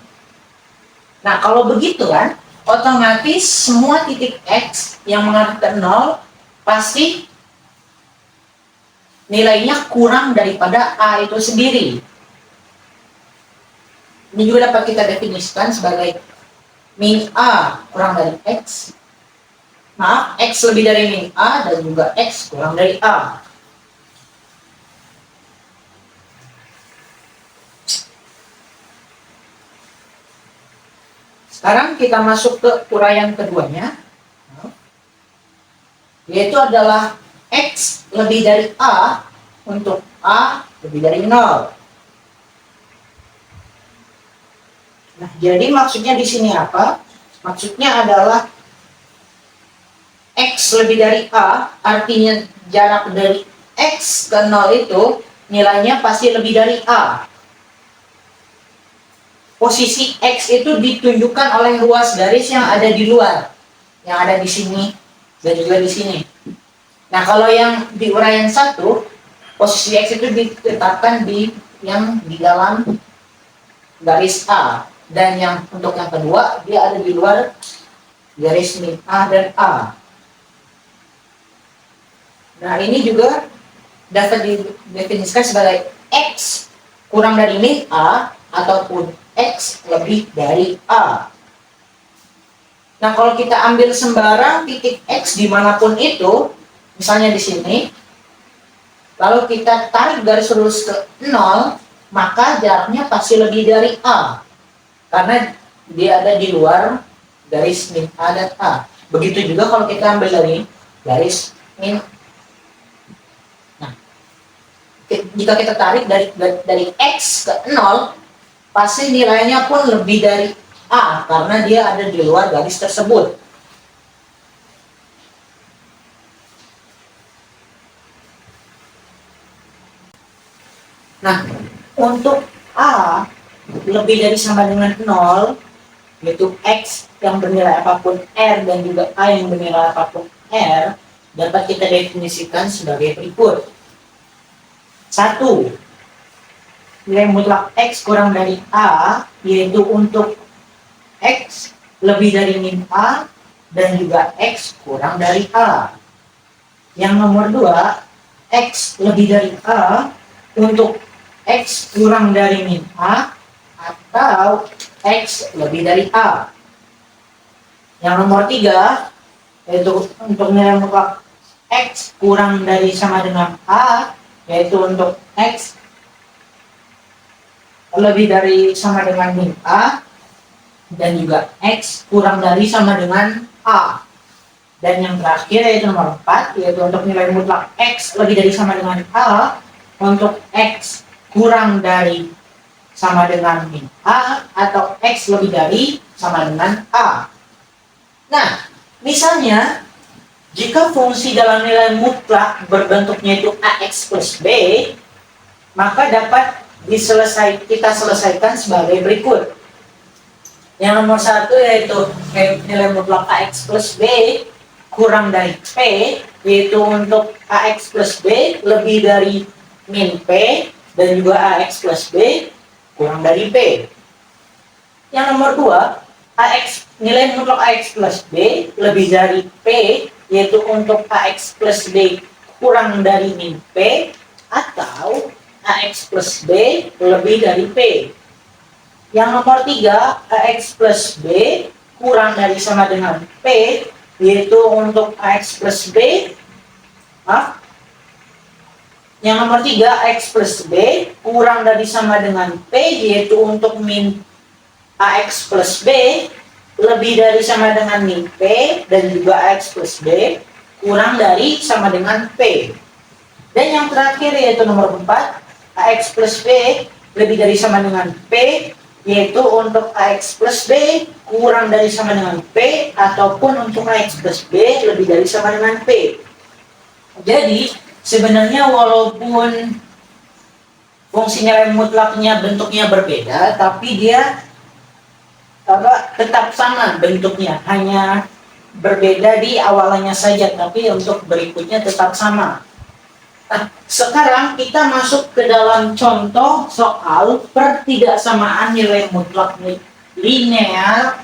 Nah, kalau begitu kan, otomatis semua titik X yang mengarah ke 0 pasti nilainya kurang daripada A itu sendiri. Ini juga dapat kita definisikan sebagai min A kurang dari X. Maaf, X lebih dari min A dan juga X kurang dari A. Sekarang kita masuk ke uraian keduanya, yaitu adalah X lebih dari A untuk A lebih dari 0. Nah, jadi maksudnya di sini apa? Maksudnya adalah X lebih dari A, artinya jarak dari X ke 0 itu nilainya pasti lebih dari A. Posisi X itu ditunjukkan oleh ruas garis yang ada di luar, yang ada di sini dan juga di sini. Nah, kalau yang di uraian 1, posisi X itu ditetapkan di dalam garis A, dan yang untuk yang kedua dia ada di luar garis min A dan A. Nah, ini juga dapat didefinisikan sebagai X kurang dari min A ataupun X lebih dari A. Nah, kalau kita ambil sembarang titik X dimanapun itu, misalnya di sini, lalu kita tarik garis lurus ke 0, maka jaraknya pasti lebih dari A, karena dia ada di luar garis min A dan A. Begitu juga kalau kita ambil dari garis min. Nah, jika kita tarik dari X ke 0, pasti nilainya pun lebih dari A, karena dia ada di luar garis tersebut. Nah, untuk A lebih dari sama dengan 0, yaitu X yang bernilai apapun R dan juga A yang bernilai apapun R, dapat kita definisikan sebagai berikut. 1. Nilai mutlak X kurang dari A, yaitu untuk X lebih dari min A dan juga X kurang dari A. Yang nomor 2, X lebih dari A untuk X kurang dari min A atau X lebih dari A. Yang nomor 3, yaitu untuk nilai mutlak X kurang dari sama dengan A, yaitu untuk X lebih dari sama dengan min A dan juga X kurang dari sama dengan A. Dan yang terakhir yaitu nomor 4, yaitu untuk nilai mutlak X lebih dari sama dengan A untuk X kurang dari sama dengan min A atau X lebih dari sama dengan A. Nah, misalnya jika fungsi dalam nilai mutlak berbentuknya itu AX plus B, maka dapat kita selesaikan sebagai berikut. Yang nomor 1 yaitu nilai mutlak AX plus B kurang dari P, yaitu untuk AX plus B lebih dari min P dan juga AX plus B kurang dari P. Yang nomor 2, nilai mutlak AX plus B lebih dari P, yaitu untuk AX plus B kurang dari min P, atau AX plus B lebih dari P. Yang nomor 3, AX plus B kurang dari sama dengan P, yaitu untuk AX plus B, yang nomor 3, X plus B kurang dari sama dengan P, yaitu untuk min AX plus B lebih dari sama dengan min P, dan juga AX plus B kurang dari sama dengan P. Dan yang terakhir yaitu nomor 4, AX plus B lebih dari sama dengan P, yaitu untuk AX plus B kurang dari sama dengan P, ataupun untuk AX plus B lebih dari sama dengan P. Jadi, sebenarnya walaupun fungsi nilai mutlaknya bentuknya berbeda, tapi dia tetap sama bentuknya, hanya berbeda di awalannya saja, tapi untuk berikutnya tetap sama. Nah, sekarang kita masuk ke dalam contoh soal pertidaksamaan nilai mutlak linear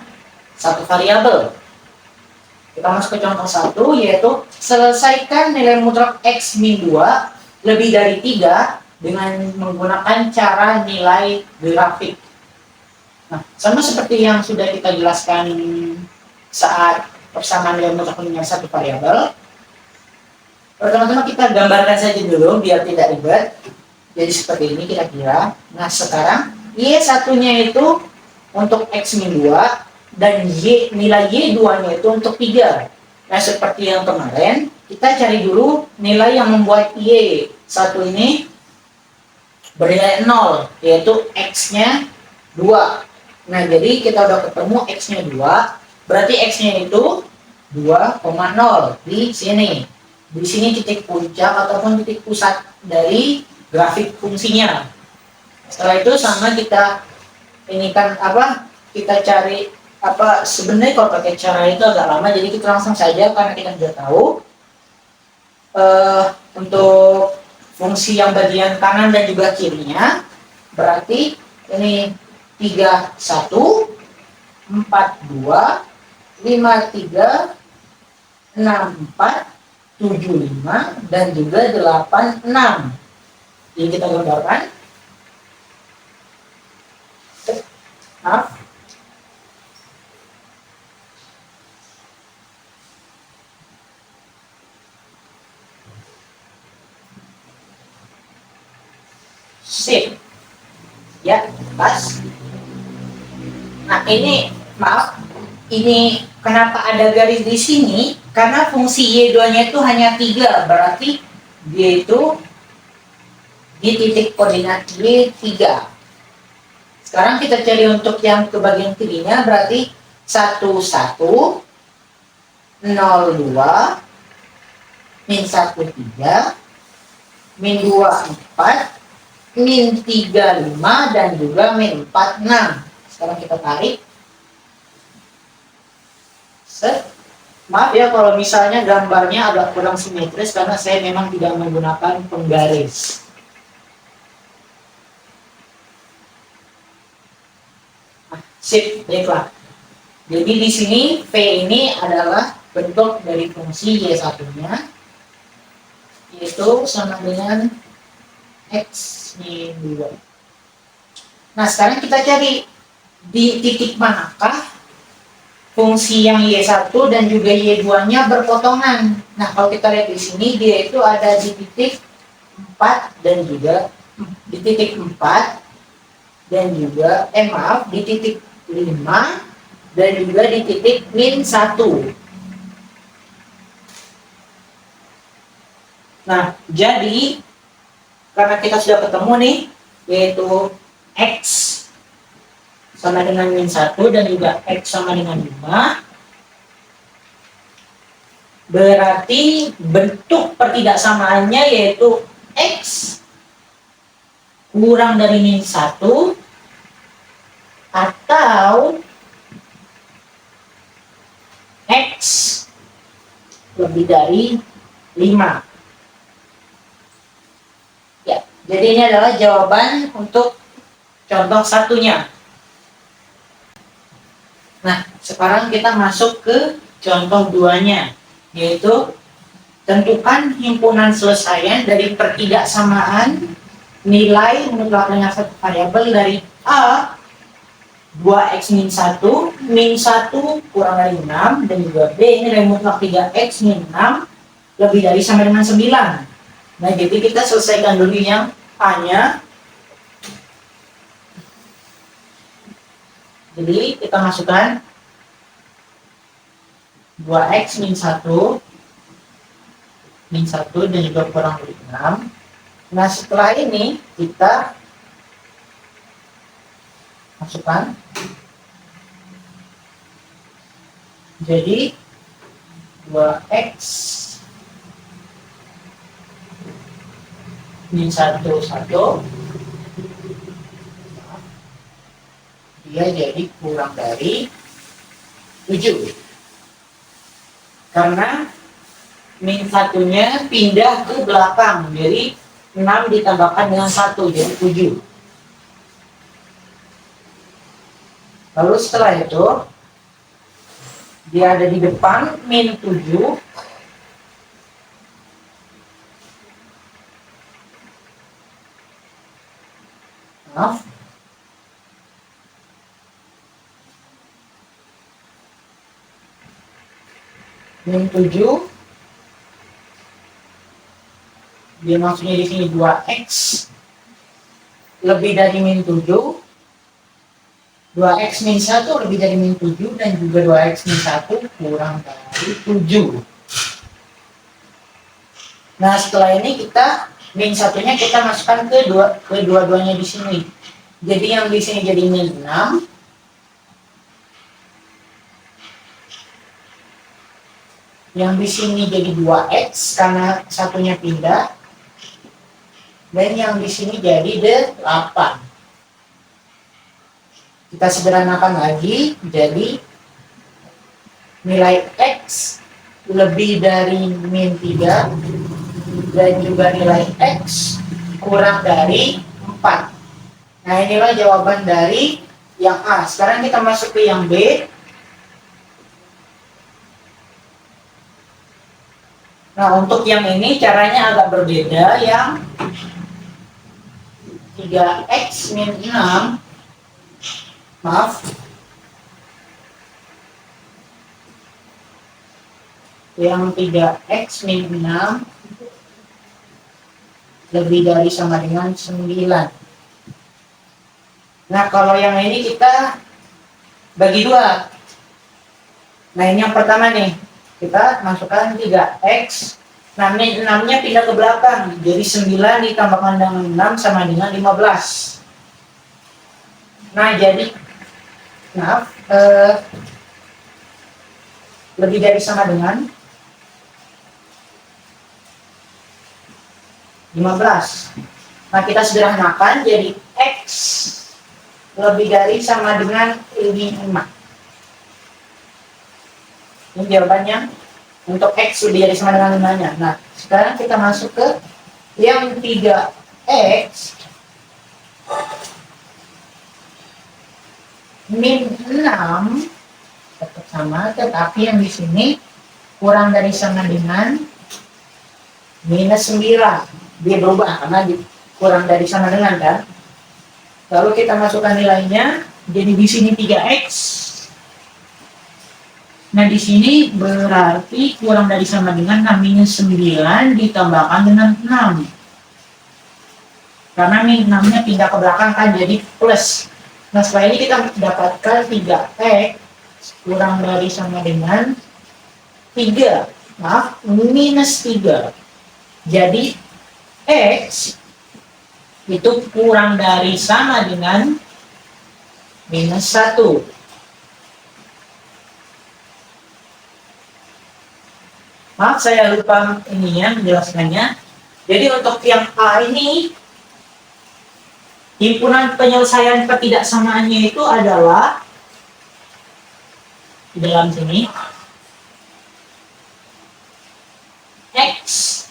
satu variabel. Kita masuk ke contoh 1, yaitu selesaikan nilai mutlak X min 2 lebih dari 3 dengan menggunakan cara nilai grafik. Nah, sama seperti yang sudah kita jelaskan saat persamaan nilai mutlak linear satu variabel. Pertama-tama kita gambarkan saja dulu biar tidak ribet. Jadi seperti ini kira-kira. Nah, sekarang Y1-nya itu untuk X min 2 dan nilai Y2-nya itu untuk 3. Nah, seperti yang kemarin, kita cari dulu nilai yang membuat Y1 ini bernilai 0, yaitu X-nya 2. Nah, jadi kita udah ketemu X-nya 2, berarti X-nya itu 2,0 di sini. Di sini titik puncak ataupun titik pusat dari grafik fungsinya. Setelah itu sama kita ini kan kita cari sebenarnya kalau pakai cara itu agak lama, jadi kita langsung saja karena kita sudah tahu untuk fungsi yang bagian kanan dan juga kirinya, berarti ini 31, 42, 53, 64, 75, dan juga 86. Jadi kita gambarkan. Maaf. Sip. Ya, pas. Nah, ini maaf. Ini kenapa ada garis di sini? Karena fungsi Y2-nya itu hanya 3, berarti dia itu di titik koordinat Y3. Sekarang kita cari untuk yang ke bagian kirinya, berarti 11, 02, min 13, min 24, min 35, dan juga min 46. Sekarang kita tarik. Maaf ya kalau misalnya gambarnya agak kurang simetris karena saya memang tidak menggunakan penggaris. Sip, baiklah. Jadi di sini V ini adalah bentuk dari fungsi Y1-nya, yaitu sama dengan X min 2. Nah, sekarang kita cari di titik manakah fungsi yang Y1 dan juga Y2-nya berpotongan. Nah, kalau kita lihat di sini, dia itu ada di titik 4 dan juga di titik 4 dan juga, di titik 5 dan juga di titik min 1. Nah, jadi karena kita sudah ketemu nih, yaitu X sama dengan min 1 dan juga X sama dengan 5, berarti bentuk pertidaksamaannya yaitu X kurang dari min 1 atau X lebih dari 5. Ya, jadi ini adalah jawaban untuk contoh satunya. Nah, sekarang kita masuk ke contoh 2-nya, yaitu tentukan himpunan selesaian dari pertidaksamaan nilai mutlaknya satu variabel dari A 2x min 1 kurang dari 6, dan juga B nilai mutlak 3x min 6 lebih dari sama dengan 9. Nah, jadi kita selesaikan dulu yang A-nya. Jadi kita masukkan 2x min 1 dan juga kurang dari 6. Nah, setelah ini kita masukkan, jadi 2x min 1 dia jadi kurang dari 7, karena min 1-nya pindah ke belakang, jadi 6 ditambahkan dengan 1 jadi 7. Lalu setelah itu dia ada di depan min 7, maaf, min 7 dia maksudnya di sini 2x lebih dari min 7, 2x min 1 lebih dari min 7, dan juga 2x min 1 kurang dari 7. Nah, setelah ini kita min 1-nya kita masukkan ke dua-duanya di sini. Jadi yang di sini jadi min 6. Yang di sini jadi 2x karena satunya pindah. Dan yang di sini jadi 8. Kita sederhanakan lagi, jadi nilai x lebih dari min 3 dan juga nilai x kurang dari 4. Nah, inilah jawaban dari yang A. Sekarang kita masuk ke yang B. Nah, untuk yang ini caranya agak berbeda. Yang 3x min 6, maaf, yang 3x min 6 lebih dari sama dengan 9. Nah, kalau yang ini kita bagi dua. Nah, ini yang pertama nih, kita masukkan 3x. Nah, 6-nya pindah ke belakang, jadi 9 ditambahkan dengan 6 sama dengan 15. Nah, jadi maaf, lebih dari sama dengan 15. Nah, kita sederhanakan jadi x lebih dari sama dengan 5. Ini jawabannya. Untuk x lebih dari sama dengan 5-nya. Nah, sekarang kita masuk ke yang 3x min 6 tetap sama, tetapi yang di sini kurang dari sama dengan minus 9. Dia berubah karena kurang dari sama dengan, kan? Lalu kita masukkan nilainya, jadi di sini 3x. Nah, di sini berarti kurang dari sama dengan 6 minus 9 ditambahkan dengan 6. Karena min 6-nya pindah ke belakang, kan, jadi plus. Nah, setelah ini kita dapatkan 3x kurang dari sama dengan 3. Maaf, minus 3. Jadi, x itu kurang dari sama dengan minus 1. Maaf, saya lupa ininya menjelaskannya. Jadi untuk yang A ini, himpunan penyelesaian ketidaksamaannya itu adalah di dalam sini x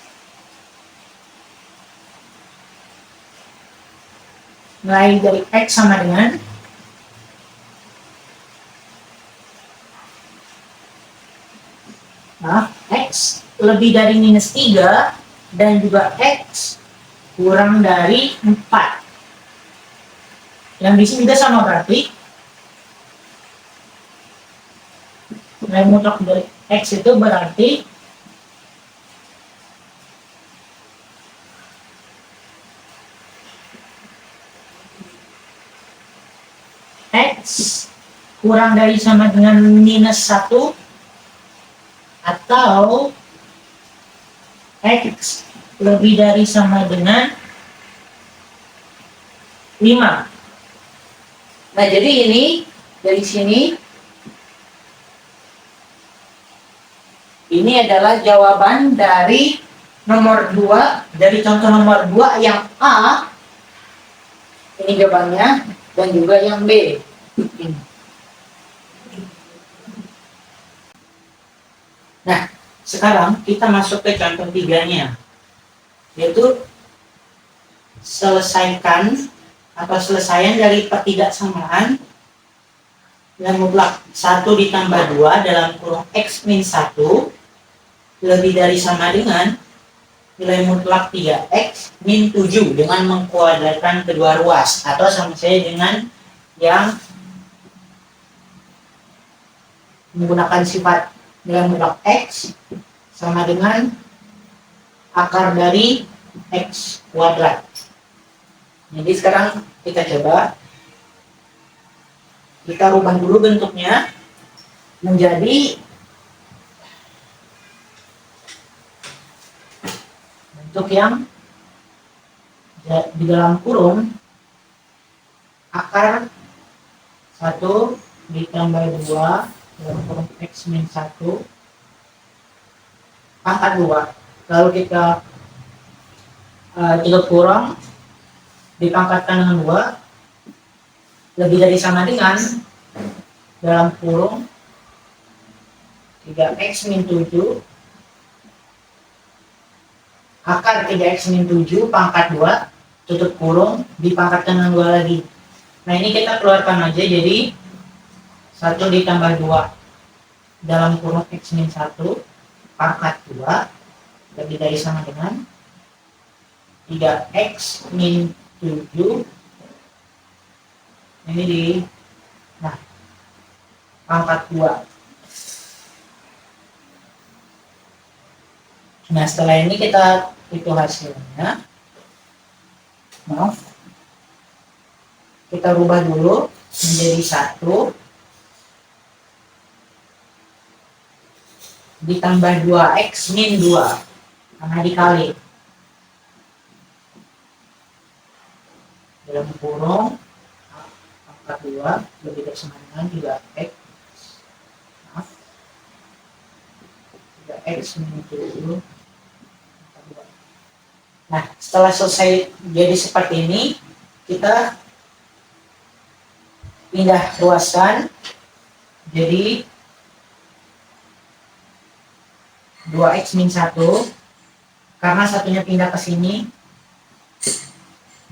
nilai dari x sama dengan x lebih dari minus 3 dan juga x kurang dari 4. Yang di sini juga sama berarti. Nilai mutlak dari X itu berarti X kurang dari sama dengan -1 atau X lebih dari sama dengan 5. Nah, jadi ini dari sini ini adalah jawaban dari nomor 2, dari contoh nomor 2 yang A. Ini jawabannya, dan juga yang B. Nah, sekarang kita masuk ke contoh 3-nya, yaitu selesaikan atau selesaian dari pertidaksamaan yang mutlak 1 ditambah 2 dalam kurung X min 1 lebih dari sama dengan nilai mutlak 3X min 7 dengan mengkuadratkan kedua ruas, atau sama saja dengan yang menggunakan sifat nilai mutlak X sama dengan akar dari X kuadrat. Jadi sekarang kita coba, kita rubah dulu bentuknya menjadi bentuk yang di dalam kurung akar 1 ditambah 2 dalam kurung X min 1 pangkat 2. Lalu kita tutup kurung dipangkatkan dengan 2 lebih dari sama dengan dalam kurung 3X min 7 akar 3X min 7 pangkat 2 tutup kurung dipangkatkan dengan 2 lagi. Nah, ini kita keluarkan aja, jadi 1 ditambah 2 dalam kurung X min 1 pangkat 2 lebih dari sama dengan 3X min 7 ini di pangkat 2. Nah, setelah ini kita hitung hasilnya. Kita rubah dulu menjadi 1 ditambah 2X min 2 karena dikali dalam kurung pangkat 2 lebih dari sama dengan 3X 3X min 7. Nah, setelah selesai jadi seperti ini, kita pindah ruaskan jadi 2X min 1 karena satunya pindah ke sini,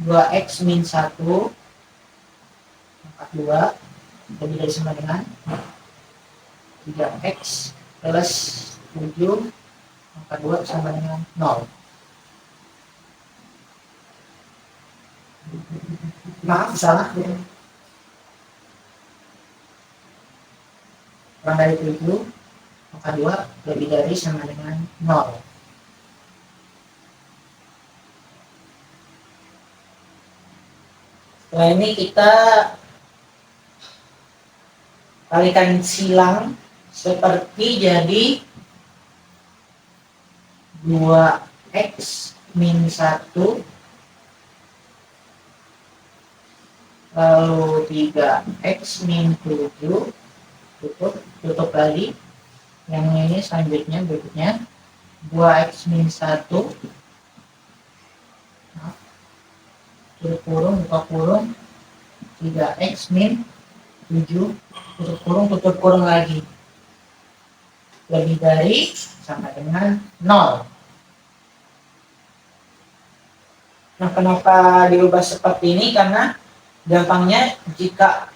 2X min 1 pangkat 2 lebih dari sama dengan 3X plus 7 pangkat 2 sama dengan 0. Maaf, salah. Kurang dari 7 pangkat 2 lebih dari sama dengan 0. Setelah ini kita kalikan silang seperti jadi 2X min 1 lalu 3X min 7 tutup lagi. Yang ini selanjutnya berikutnya 2X min 1 tutup kurung buka kurung 3X min 7 tutup kurung lagi lebih dari sama dengan 0. Nah, kenapa diubah seperti ini? Karena gampangnya jika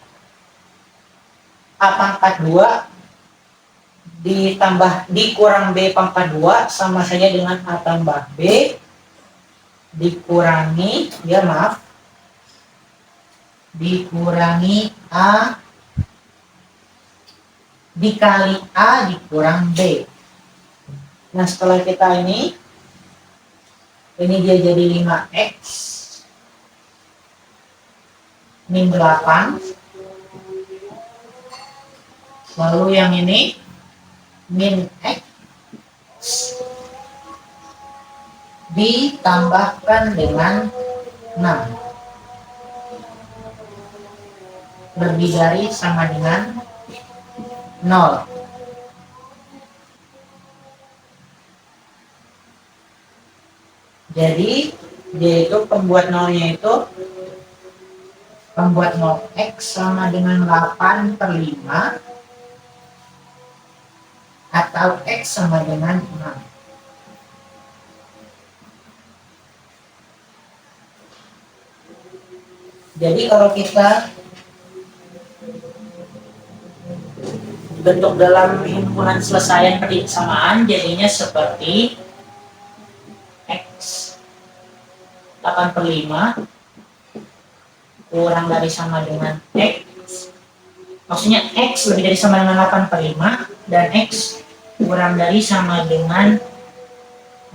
A pangkat 2 ditambah dikurang B pangkat 2 sama saja dengan A tambah B dikurangi, ya maaf, dikurangi A dikali A dikurang B. Nah, setelah kita ini dia jadi 5x min 8. Lalu yang ini min x ditambahkan dengan 6 lebih dari sama dengan 0. Jadi yaitu pembuat 0-nya itu pembuat 0x sama dengan 8/5 atau x sama dengan 6. Jadi kalau kita bentuk dalam himpunan selesaian persamaan jadinya seperti x 8/5 kurang dari sama dengan x, maksudnya x lebih dari sama dengan 8/5 dan x kurang dari sama dengan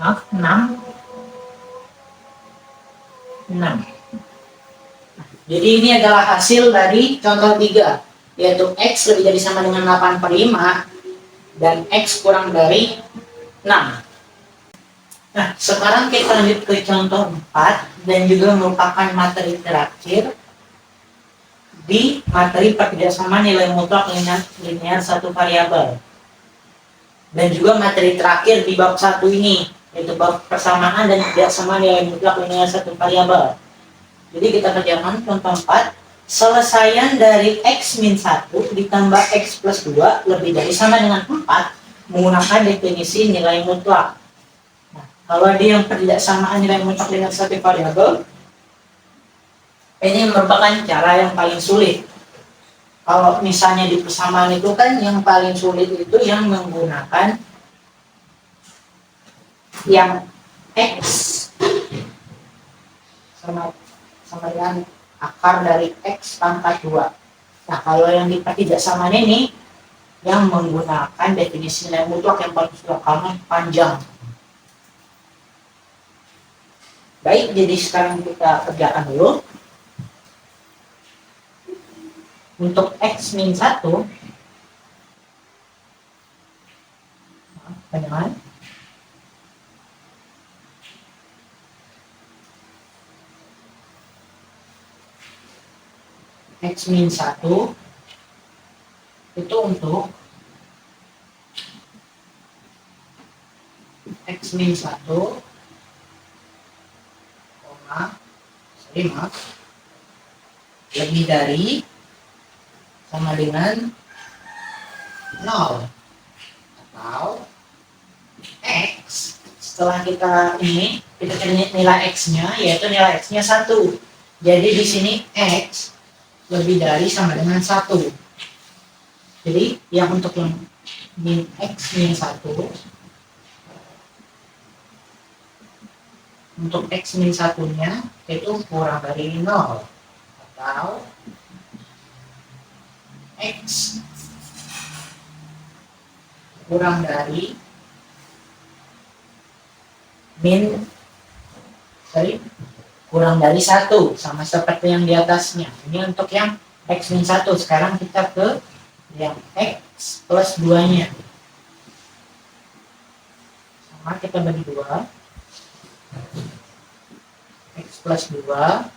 6. Jadi ini adalah hasil dari contoh 3, yaitu x lebih dari sama dengan 8/5 dan x kurang dari 6. Nah, sekarang kita lanjut ke contoh 4 dan juga merupakan materi terakhir di materi pertidaksama nilai mutlak linear satu variabel. Dan juga materi terakhir di bab 1 ini, yaitu bab persamaan dan pertidaksama nilai mutlak linear satu variabel. Jadi kita kerjakan contoh 4, selesaian dari x min 1 ditambah x plus 2 lebih dari sama dengan 4 menggunakan definisi nilai mutlak. Nah, kalau dia yang pertidaksamaan nilai mutlak dengan satu variabel, ini merupakan cara yang paling sulit. Kalau misalnya di persamaan itu kan yang paling sulit itu yang menggunakan yang x sama dengan akar dari x pangkat 2. Nah, kalau yang di pertidaksamaan ini yang menggunakan definisi nilai mutlak yang paling sudah karena panjang. Baik, jadi sekarang kita kerjakan dulu. Untuk x min 1, panjangan, x min 1 itu untuk x min 1 lebih dari sama dengan 0 atau x, setelah kita cari nilai x-nya, yaitu nilai x-nya 1. Jadi di sini x lebih dari sama dengan 1. Jadi yang untuk yang min x min 1, untuk x min 1-nya itu kurang dari 0 atau x kurang dari kurang dari 1, sama seperti yang di atasnya. Ini untuk yang x min 1. Sekarang kita ke yang x plus 2-nya. Sama kita bagi 2. X plus 2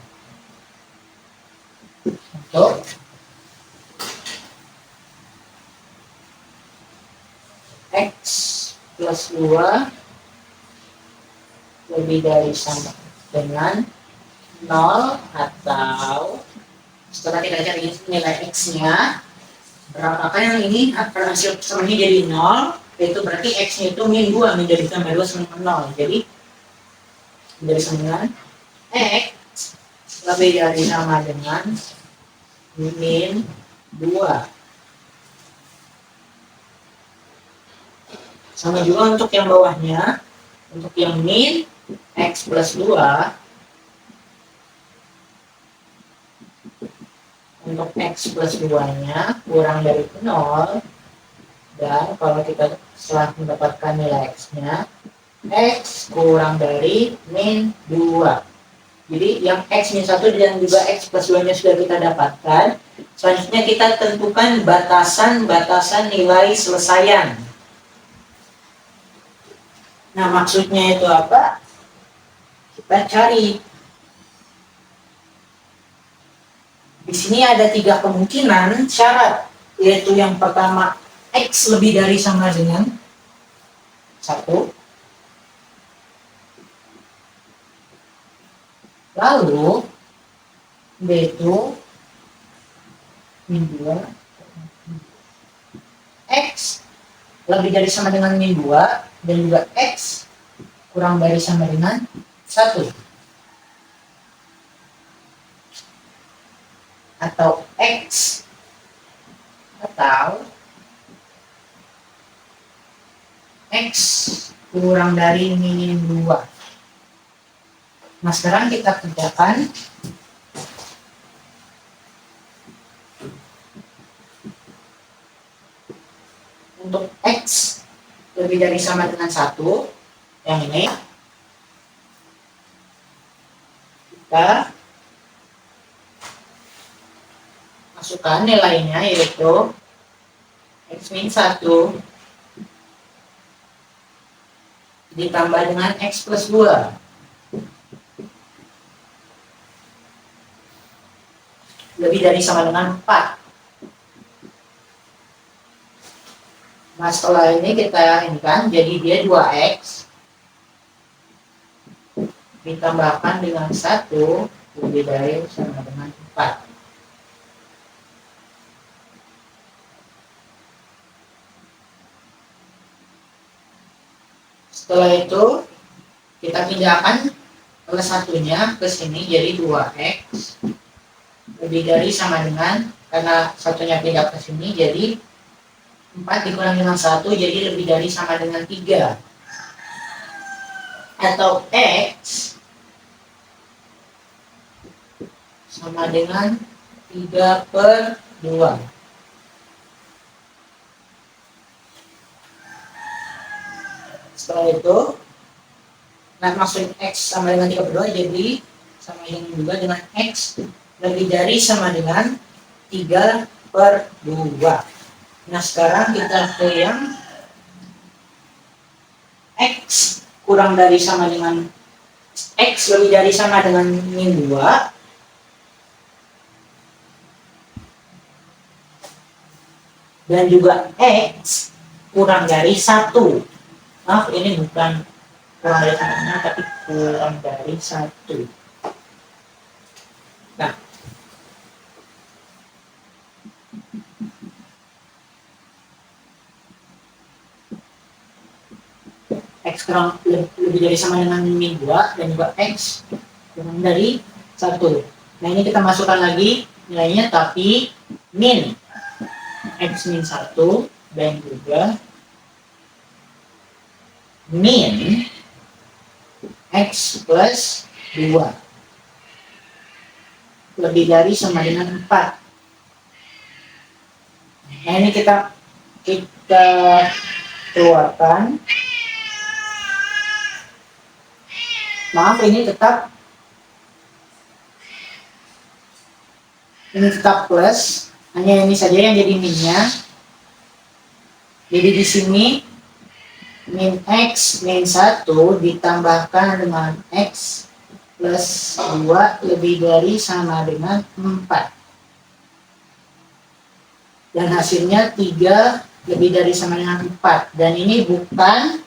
untuk x plus 2 lebih dari sama dengan 0 atau setelah kita cari nilai x-nya berapa, kan yang ini akan hasil persamaan ini jadi 0, itu berarti x-nya itu min 2, min dari tambah 2 sama dengan 0. Jadi dari sama dengan x lebih dari sama dengan min 2. Sama juga untuk yang bawahnya, untuk yang min X plus 2, untuk X plus 2-nya kurang dari 0, dan kalau kita setelah mendapatkan nilai X-nya, X kurang dari min 2. Jadi yang X min 1 dan juga X plus 2-nya sudah kita dapatkan. Selanjutnya kita tentukan batasan-batasan nilai selesaian. Nah, maksudnya itu apa? Kita cari. Di sini ada 3 kemungkinan syarat, yaitu yang pertama X lebih dari sama dengan 1. Lalu B2 min 2, X lebih dari sama dengan min 2, dan juga X kurang dari sama dengan 1. Atau X atau X kurang dari min 2. Nah, sekarang kita kerjakan. Untuk X lebih dari sama dengan 1, yang ini, kita masukkan nilainya, yaitu X min 1 ditambah dengan X plus 2. Lebih dari sama dengan 4. Nah, setelah ini kita ini kan, jadi dia 2X ditambahkan dengan 1 lebih dari sama dengan 4. Setelah itu kita pindahkan plus 1-nya ke sini, jadi 2X lebih dari sama dengan, karena satunya pindah ke sini, jadi 4 dikurangi dengan 1, jadi lebih dari sama dengan 3. Atau X sama dengan 3/2. Setelah itu, nah maksud X sama dengan 3/2, jadi sama ini juga dengan X lebih dari sama dengan 3/2. Nah, sekarang kita ke yang X kurang dari sama dengan X lebih dari sama dengan min 2. Dan juga X kurang dari 1. Maaf, ini bukan kurang dari sama, tapi kurang dari 1. Nah, X kurang lebih dari sama dengan min 2, dan juga X kurang dari 1. Nah, ini kita masukkan lagi nilainya, tapi min X min 1 dan juga min X plus 2 lebih dari sama dengan 4. Nah, ini kita keluarkan. Maaf, ini tetap plus, hanya ini saja yang jadi minnya. Jadi di sini min X min 1 ditambahkan dengan X plus 2 lebih dari sama dengan 4. Dan hasilnya 3 lebih dari sama dengan 4. Dan ini bukan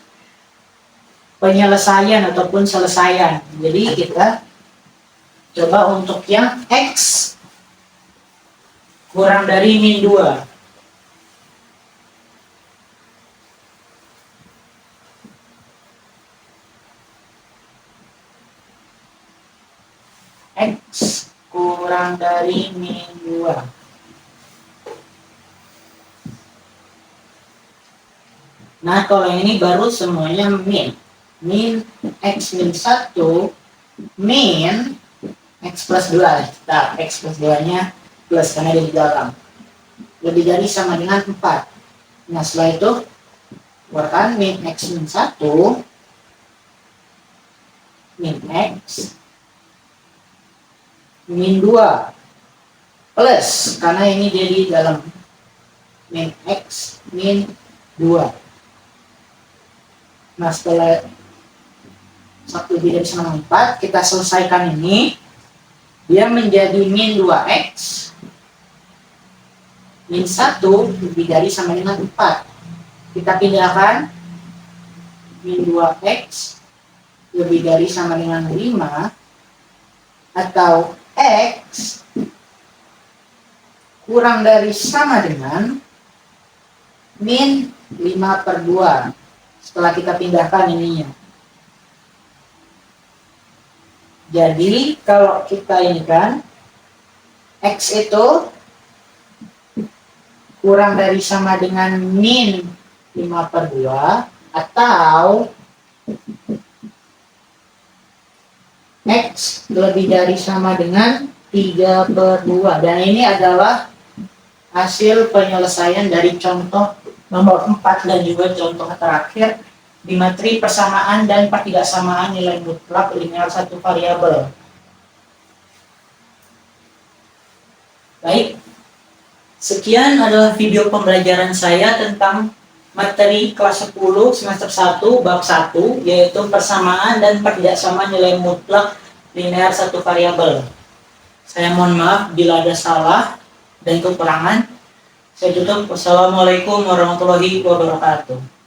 penyelesaian ataupun selesaian. Jadi kita coba untuk yang X kurang dari min 2. X kurang dari min 2. Nah, kalau ini baru semuanya min. min X min 1 min X plus 2. Nah, X plus 2 nya plus karena dia di dalam. Lebih dari sama dengan 4. Nah, setelah itu keluarkan min X min 1 min X min 2 plus karena ini dia di dalam min X min 2. Nah, setelah 1 lebih dari sama 4, kita selesaikan ini, dia menjadi min 2X min 1 lebih dari sama dengan 4. Kita pindahkan min 2X lebih dari sama dengan 5 atau X kurang dari sama dengan min 5/2 setelah kita pindahkan ininya. Jadi kalau kita ini kan X itu kurang dari sama dengan min 5/2 atau X lebih dari sama dengan 3/2. Dan ini adalah hasil penyelesaian dari contoh nomor 4 dan juga contoh terakhir di materi persamaan dan pertidaksamaan nilai mutlak linear satu variabel. Baik, sekian adalah video pembelajaran saya tentang materi kelas 10 semester 1 bab 1, yaitu persamaan dan pertidaksamaan nilai mutlak linear satu variabel. Saya mohon maaf bila ada salah dan kekurangan. Saya tutup. Wassalamualaikum warahmatullahi wabarakatuh.